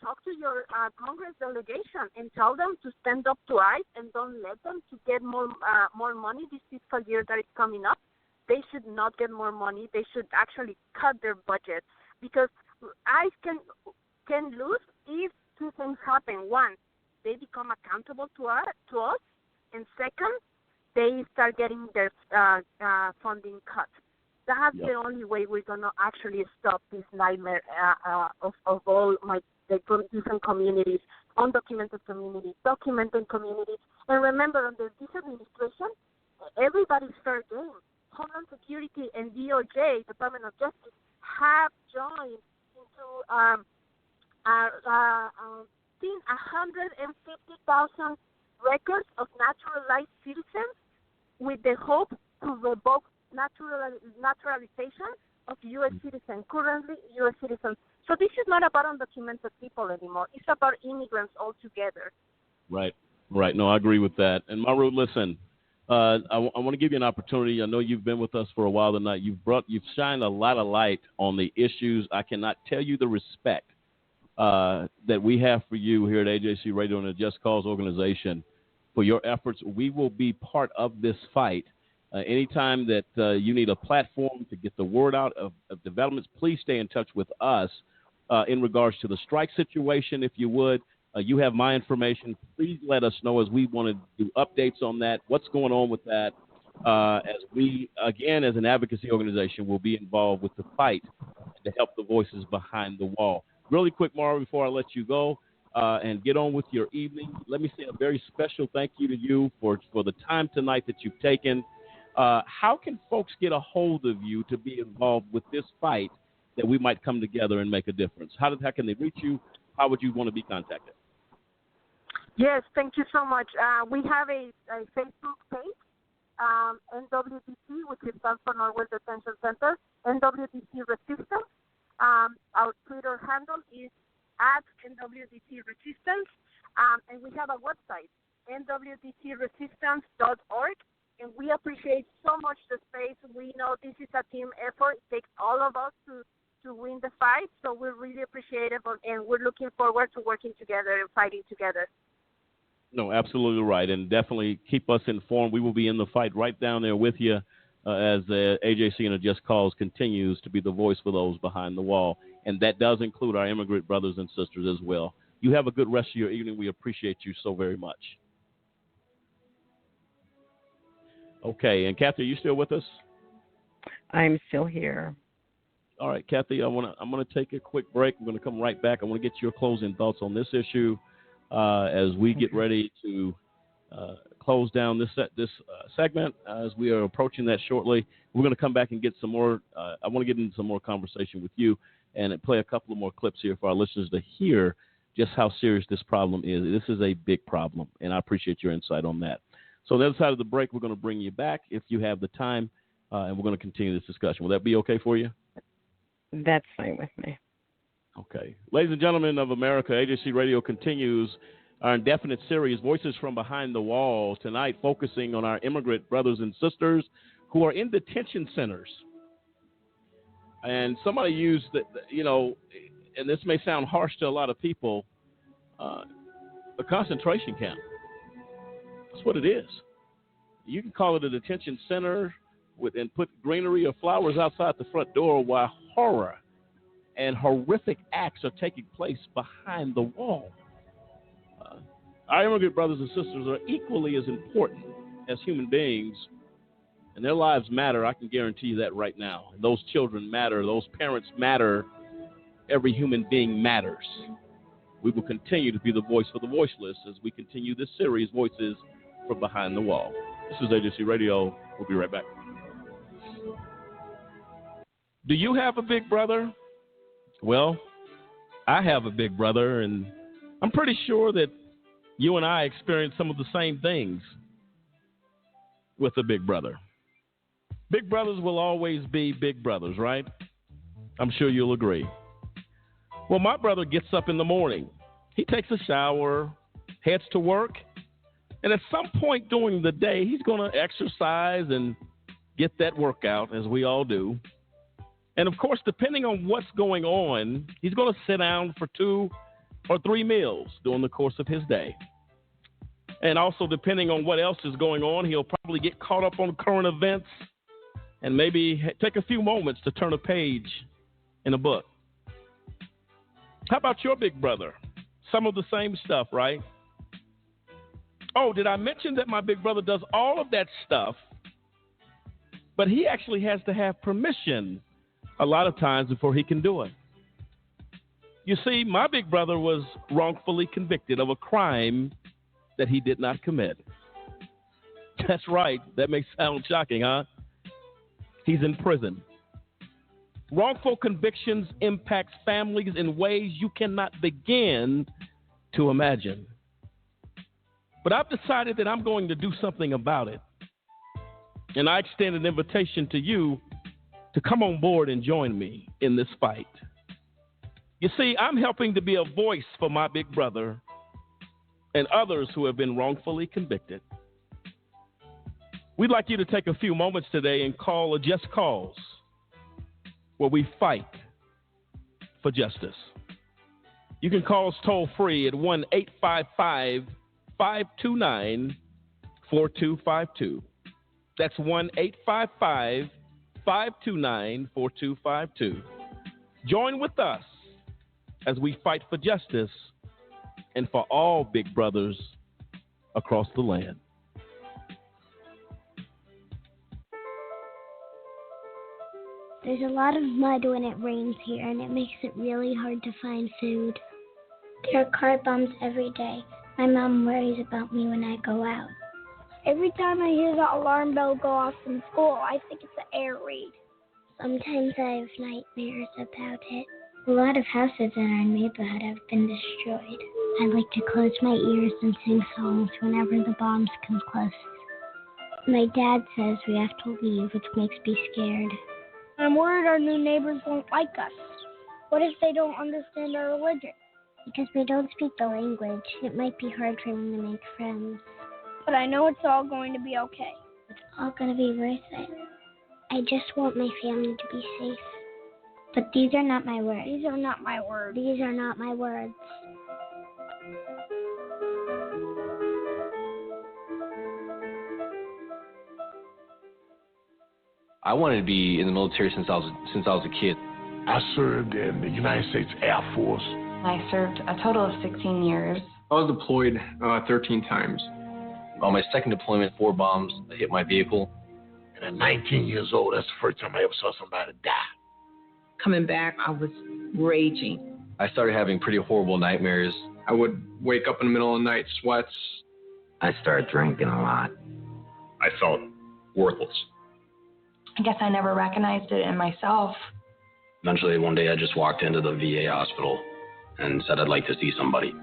talk to your Congress delegation and tell them to stand up to ICE and don't let them to get more money this fiscal year that is coming up. They should not get more money. They should actually cut their budget, because ICE can lose if 2 things happen. One, they become accountable to us, and second, they start getting their funding cut. That's the only way we're going to actually stop this nightmare of all the different communities, undocumented communities, documented communities. And remember, under this administration, everybody's fair game. Homeland Security and DOJ, Department of Justice, have joined into seen 150,000 records of naturalized citizens with the hope to revoke naturalization of U.S. citizens, currently U.S. citizens. So this is not about undocumented people anymore. It's about immigrants altogether. Right. No, I agree with that. And Maru, listen, I want to give you an opportunity. I know you've been with us for a while tonight. You've shined a lot of light on the issues. I cannot tell you the respect that we have for you here at AJC Radio and the Just Cause organization for your efforts. We will be part of this fight. Anytime that you need a platform to get the word out of developments, please stay in touch with us in regards to the strike situation, if you would. You have my information. Please let us know as we want to do updates on that, what's going on with that, as we, again, as an advocacy organization, will be involved with the fight to help the voices behind the wall. Really quick, Maru, before I let you go and get on with your evening, let me say a very special thank you to you for the time tonight that you've taken. How can folks get a hold of you to be involved with this fight that we might come together and make a difference? How can they reach you? How would you want to be contacted? Yes, thank you so much. We have a Facebook page, NWDC, which is stands for Northwest Detention Center, NWDC Resistance. Our Twitter handle is @NWDC Resistance, and we have a website, nwdcresistance.org. And we appreciate so much the space. We know this is a team effort. It takes all of us to win the fight. So we really appreciate it, and we're looking forward to working together and fighting together. No, absolutely right. And definitely keep us informed. We will be in the fight right down there with you as AJC and the Just Cause continues to be the voice for those behind the wall. And that does include our immigrant brothers and sisters as well. You have a good rest of your evening. We appreciate you so very much. Okay, and Kathy, are you still with us? I'm still here. All right, Kathy, I'm gonna take a quick break. I'm gonna come right back. I want to get your closing thoughts on this issue as we get ready to close down this segment. As we are approaching that shortly, we're gonna come back and get some more. I want to get into some more conversation with you and play a couple of more clips here for our listeners to hear just how serious this problem is. This is a big problem, and I appreciate your insight on that. So on the other side of the break, we're going to bring you back if you have the time, and we're going to continue this discussion. Will that be okay for you? That's fine with me. Okay. Ladies and gentlemen of America, AJC Radio continues our indefinite series, Voices from Behind the Wall, tonight focusing on our immigrant brothers and sisters who are in detention centers. And somebody used, and this may sound harsh to a lot of people, a concentration camp. That's what it is. You can call it a detention center and put greenery or flowers outside the front door while horror and horrific acts are taking place behind the wall. Our immigrant brothers and sisters are equally as important as human beings, and their lives matter. I can guarantee you that right now. Those children matter. Those parents matter. Every human being matters. We will continue to be the voice for the voiceless as we continue this series, Voices from Behind the Wall. This is AJC Radio. We'll be right back. Do you have a big brother? Well, I have a big brother, and I'm pretty sure that you and I experience some of the same things with a big brother. Big brothers will always be big brothers, right? I'm sure you'll agree. Well, my brother gets up in the morning. He takes a shower, heads to work, and at some point during the day, he's going to exercise and get that workout, as we all do. And, of course, depending on what's going on, he's going to sit down for 2 or 3 meals during the course of his day. And also, depending on what else is going on, he'll probably get caught up on current events and maybe take a few moments to turn a page in a book. How about your big brother? Some of the same stuff, right? Oh, did I mention that my big brother does all of that stuff But he actually has to have permission a lot of times before he can do it. You see, my big brother was wrongfully convicted of a crime that he did not commit. That's right. That may sound shocking, huh? He's in prison. Wrongful convictions impact families in ways you cannot begin to imagine. But I've decided that I'm going to do something about it. And I extend an invitation to you to come on board and join me in this fight. You see, I'm helping to be a voice for my big brother and others who have been wrongfully convicted. We'd like you to take a few moments today and call a Just Cause, where we fight for justice. You can call us toll free at 1-855-529-4252. That's 1-855-529-4252. Join with us as we fight for justice and for all big brothers across the land. There's a lot of mud when it rains here, and it makes it really hard to find food. There are car bombs every day. My mom worries about me when I go out. Every time I hear the alarm bell go off from school, I think it's an air raid. Sometimes I have nightmares about it. A lot of houses in our neighborhood have been destroyed. I like to close my ears and sing songs whenever the bombs come close. My dad says we have to leave, which makes me scared. I'm worried our new neighbors won't like us. What if they don't understand our religion? Because we don't speak the language, it might be hard for them to make friends. But I know it's all going to be okay. It's all going to be worth it. I just want my family to be safe. But these are not my words. These are not my words. These are not my words. I wanted to be in the military since I was a kid. I served in the United States Air Force. I served a total of 16 years. I was deployed 13 times. On my second deployment, 4 bombs hit my vehicle. And at 19 years old, that's the first time I ever saw somebody die. Coming back, I was raging. I started having pretty horrible nightmares. I would wake up in the middle of the night, sweats. I started drinking a lot. I felt worthless. I guess I never recognized it in myself. Eventually, one day I just walked into the VA hospital and said I'd like to see somebody.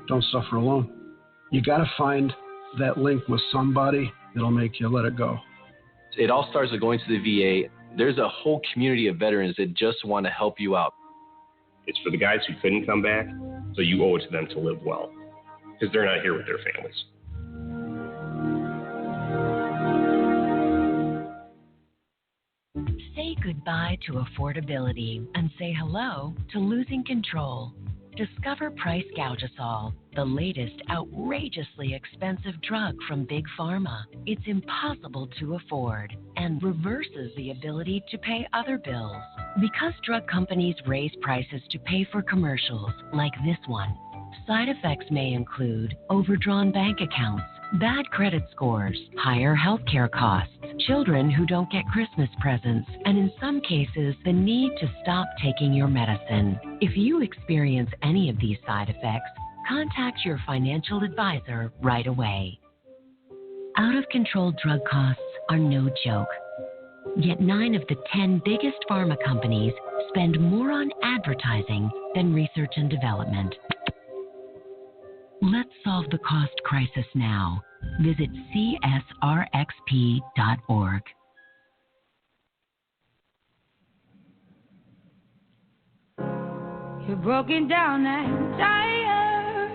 Don't suffer alone. You got to find that link with somebody that'll make you let it go. It all starts with going to the VA. There's a whole community of veterans that just want to help you out. It's for the guys who couldn't come back, so you owe it to them to live well, because they're not here with their families. Say goodbye to affordability and say hello to losing control. Discover Price Gougasol, the latest outrageously expensive drug from Big Pharma. It's impossible to afford and reverses the ability to pay other bills. Because drug companies raise prices to pay for commercials like this one, side effects may include overdrawn bank accounts, bad credit scores, higher healthcare costs, children who don't get Christmas presents, and in some cases, the need to stop taking your medicine. If you experience any of these side effects, contact your financial advisor right away. Out-of-control drug costs are no joke. Yet 9 of the 10 biggest pharma companies spend more on advertising than research and development. Let's solve the cost crisis now. Visit csrxp.org. You're broken down and tired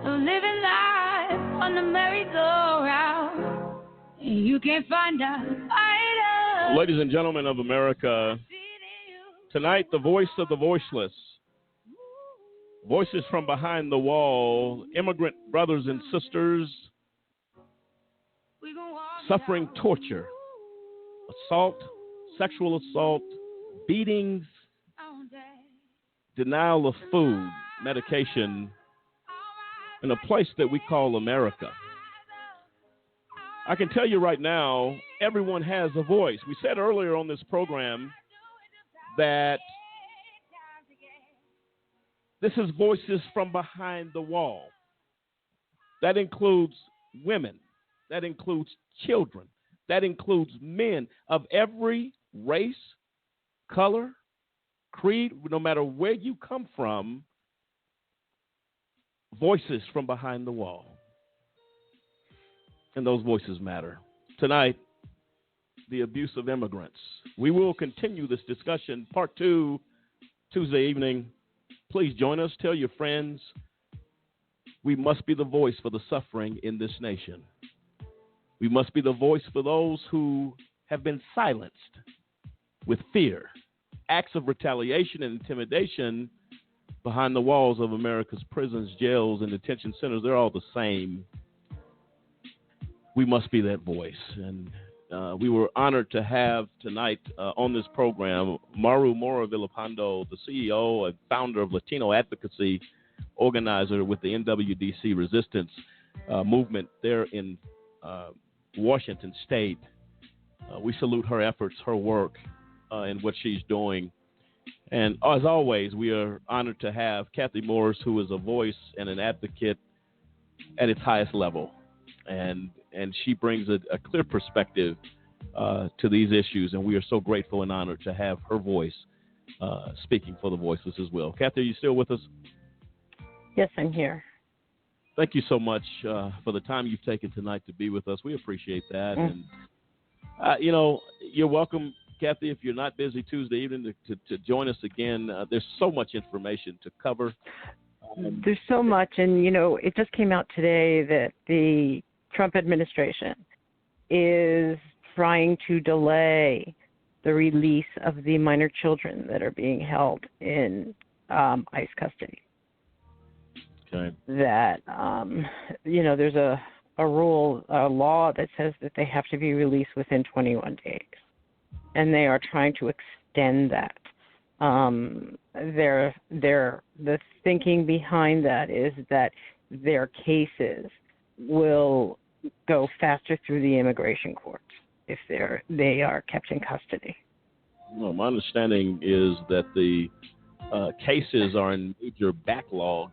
of living life on the merry-go-round. You can't find a fighter. Ladies and gentlemen of America, tonight the voice of the voiceless. Voices from behind the wall, immigrant brothers and sisters suffering torture, assault, sexual assault, beatings, denial of food, medication, in a place that we call America. I can tell you right now, everyone has a voice. We said earlier on this program that this is voices from behind the wall. That includes women. That includes children. That includes men of every race, color, creed, no matter where you come from, voices from behind the wall. And those voices matter. Tonight, the abuse of immigrants. We will continue this discussion, part 2, Tuesday evening. Please join us. Tell your friends. We must be the voice for the suffering in this nation. We must be the voice for those who have been silenced with fear. Acts of retaliation and intimidation behind the walls of America's prisons, jails, and detention centers, they're all the same. We must be that voice. And we were honored to have tonight on this program Maru Mora Villalpando, the CEO and founder of Latino Advocacy, organizer with the NWDC resistance movement there in Washington State. We salute her efforts, her work, and what she's doing. And as always, we are honored to have Kathy Morse, who is a voice and an advocate at its highest level. And she brings a clear perspective to these issues, and we are so grateful and honored to have her voice speaking for the voiceless as well. Kathy, are you still with us? Yes, I'm here. Thank you so much for the time you've taken tonight to be with us. We appreciate that. And, you're welcome, Kathy, if you're not busy Tuesday evening to join us again. There's so much information to cover. There's so much, and, it just came out today that the Trump administration is trying to delay the release of the minor children that are being held in ICE custody. Okay. That, there's a law that says that they have to be released within 21 days. And they are trying to extend that. The thinking behind that is that their cases will go faster through the immigration courts if they are kept in custody. Well, my understanding is that the cases are in major backlog.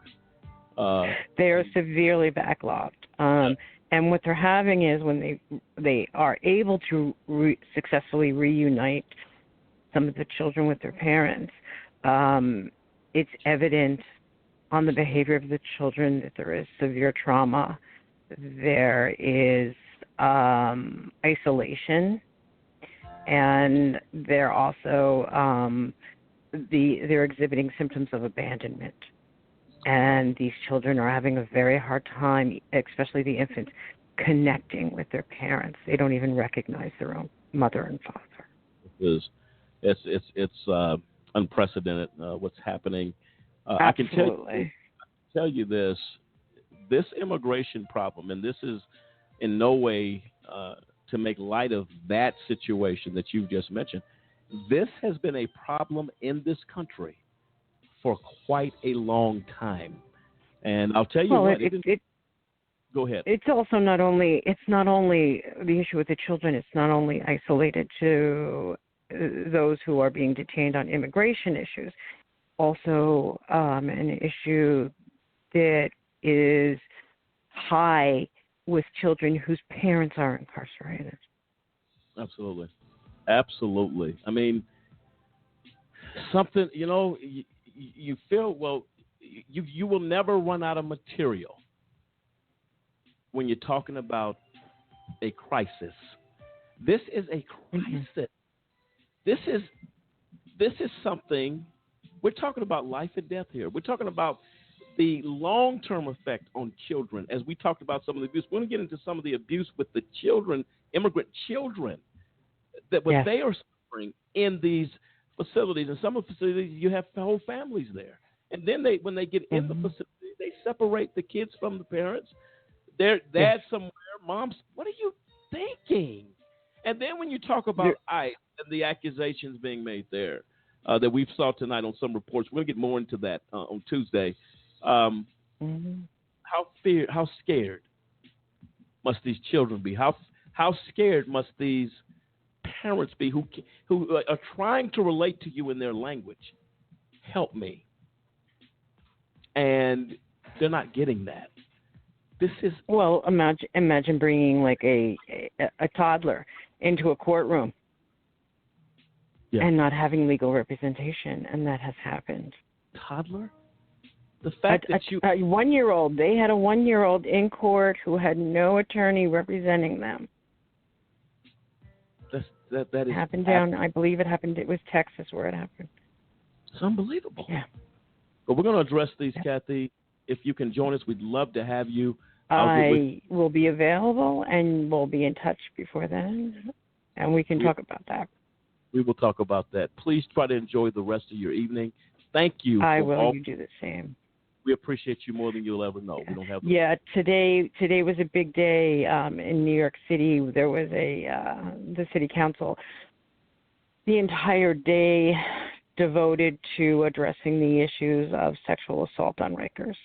They are severely backlogged. And what they're having is when they are able to successfully reunite some of the children with their parents, it's evident on the behavior of the children that there is severe trauma. There is isolation, and they're also they're exhibiting symptoms of abandonment. And these children are having a very hard time, especially the infants, connecting with their parents. They don't even recognize their own mother and father. It's unprecedented what's happening. Absolutely. I can tell you this immigration problem, and this is in no way to make light of that situation that you've just mentioned. This has been a problem in this country for quite a long time, and I'll tell you go ahead. It's also not only the issue with the children. It's not only isolated to those who are being detained on immigration issues. Also, an issue that is high with children whose parents are incarcerated. Absolutely. I mean, something, you feel, well, you will never run out of material when you're talking about a crisis. This is a crisis. This is something, we're talking about life and death here. We're talking about the long-term effect on children. As we talked about some of the abuse, we're going to get into some of the abuse with the children, immigrant children, that what they are suffering in these facilities. In some of the facilities, you have whole families there. And then when they get in the facility, they separate the kids from the parents. Their dad's somewhere, mom's, what are you thinking? And then when you talk about ICE and the accusations being made there that we saw tonight on some reports, we're going to get more into that on Tuesday. How scared must these children be? How How scared must these parents be who are trying to relate to you in their language? Help me. And they're not getting that. This is imagine bringing like a toddler into a courtroom and not having legal representation, and that has happened. Toddler? The fact that a 1-year-old, they had a 1-year-old in court who had no attorney representing them. That is happened down. I believe it happened. It was Texas where it happened. It's unbelievable. Yeah. But we're going to address these, Kathy. If you can join us, we'd love to have you. I will be available, and we'll be in touch before then, and we can talk about that. We will talk about that. Please try to enjoy the rest of your evening. Thank you. I will. You do the same. We appreciate you more than you'll ever know. Yeah. We don't have. Today was a big day in New York City. There was the city council. The entire day devoted to addressing the issues of sexual assault on Rikers.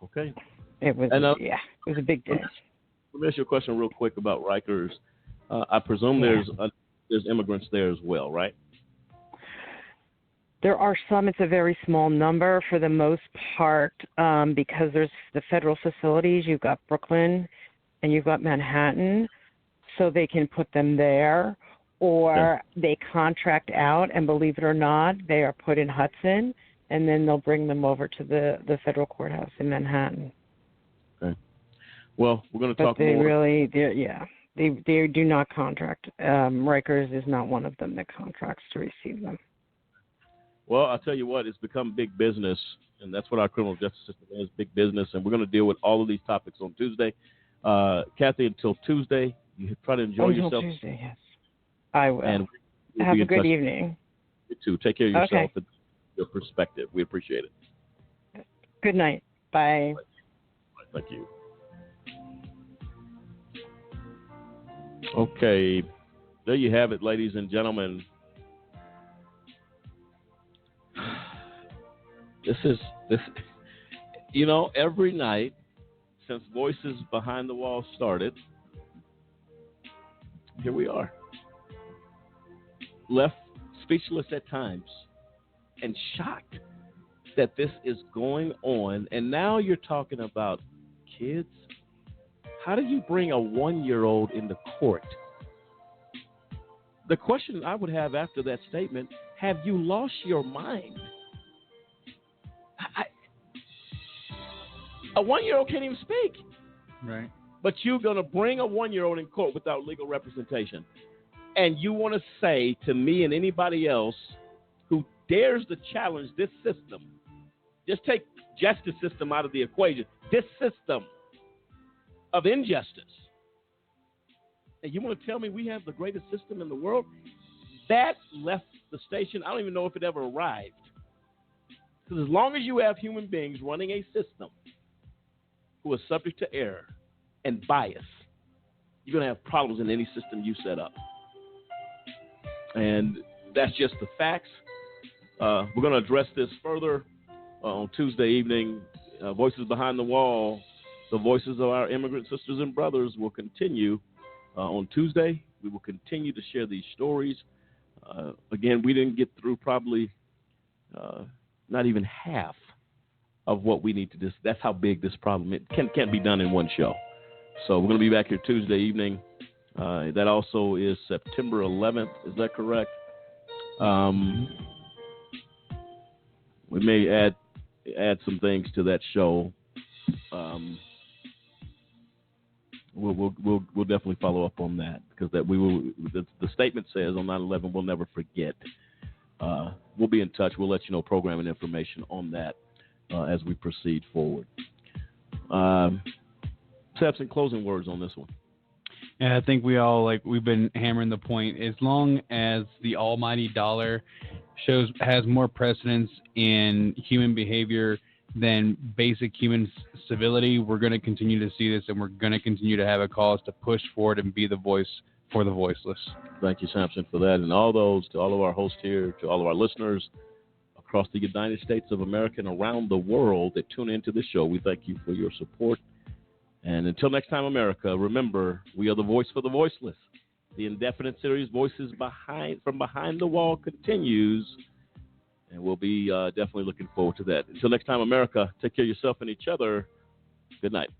Okay. It was it was a big day. Let me ask you a question real quick about Rikers. I presume there's immigrants there as well, right? There are some. It's a very small number for the most part because there's the federal facilities. You've got Brooklyn and you've got Manhattan, so they can put them there, or they contract out, and believe it or not, they are put in Hudson, and then they'll bring them over to the federal courthouse in Manhattan. Okay. Well, we're going to talk more. They do not contract. Rikers is not one of them that contracts to receive them. Well, I'll tell you what, it's become big business, and that's what our criminal justice system is, big business, and we're going to deal with all of these topics on Tuesday. Kathy, until Tuesday, you try to enjoy yourself. Until Tuesday, yes. I will. And we'll have a good evening. You too. Take care of yourself and your perspective. We appreciate it. Good night. Bye. Thank you. Okay. There you have it, ladies and gentlemen. This, every night since Voices Behind the Wall started, here we are. Left speechless at times and shocked that this is going on. And now you're talking about kids. How do you bring a 1-year-old into court? The question I would have after that statement, have you lost your mind? A 1-year-old can't even speak. Right. But you're going to bring a 1-year-old in court without legal representation. And you want to say to me and anybody else who dares to challenge this system, just take justice system out of the equation, this system of injustice. And you want to tell me we have the greatest system in the world? That left the station. I don't even know if it ever arrived. Because as long as you have human beings running a system who are subject to error and bias, you're going to have problems in any system you set up. And that's just the facts. We're going to address this further on Tuesday evening. Voices Behind the Wall, the voices of our immigrant sisters and brothers will continue on Tuesday. We will continue to share these stories. Again, we didn't get through probably not even half of what we need to do. That's how big this problem is. It can't be done in one show. So we're going to be back here Tuesday evening. That also is September 11th. Is that correct? We may add some things to that show. We'll definitely follow up on that because the statement says on 9/11 we'll never forget. We'll be in touch. We'll let you know programming information on that as we proceed forward. Some closing words on this one. Yeah, I think we've been hammering the point. As long as the almighty dollar has more precedence in human behavior than basic human civility, we're going to continue to see this, and we're going to continue to have a cause to push forward and be the voice for the voiceless. Thank you, Samson, for that. And to all of our hosts here, to all of our listeners across the United States of America and around the world that tune into this show, we thank you for your support And until next time, America, remember, we are the voice for the voiceless. The indefinite series Voices from Behind the Wall continues, and we'll be definitely looking forward to that. Until next time, America, take care of yourself and each other. Good night.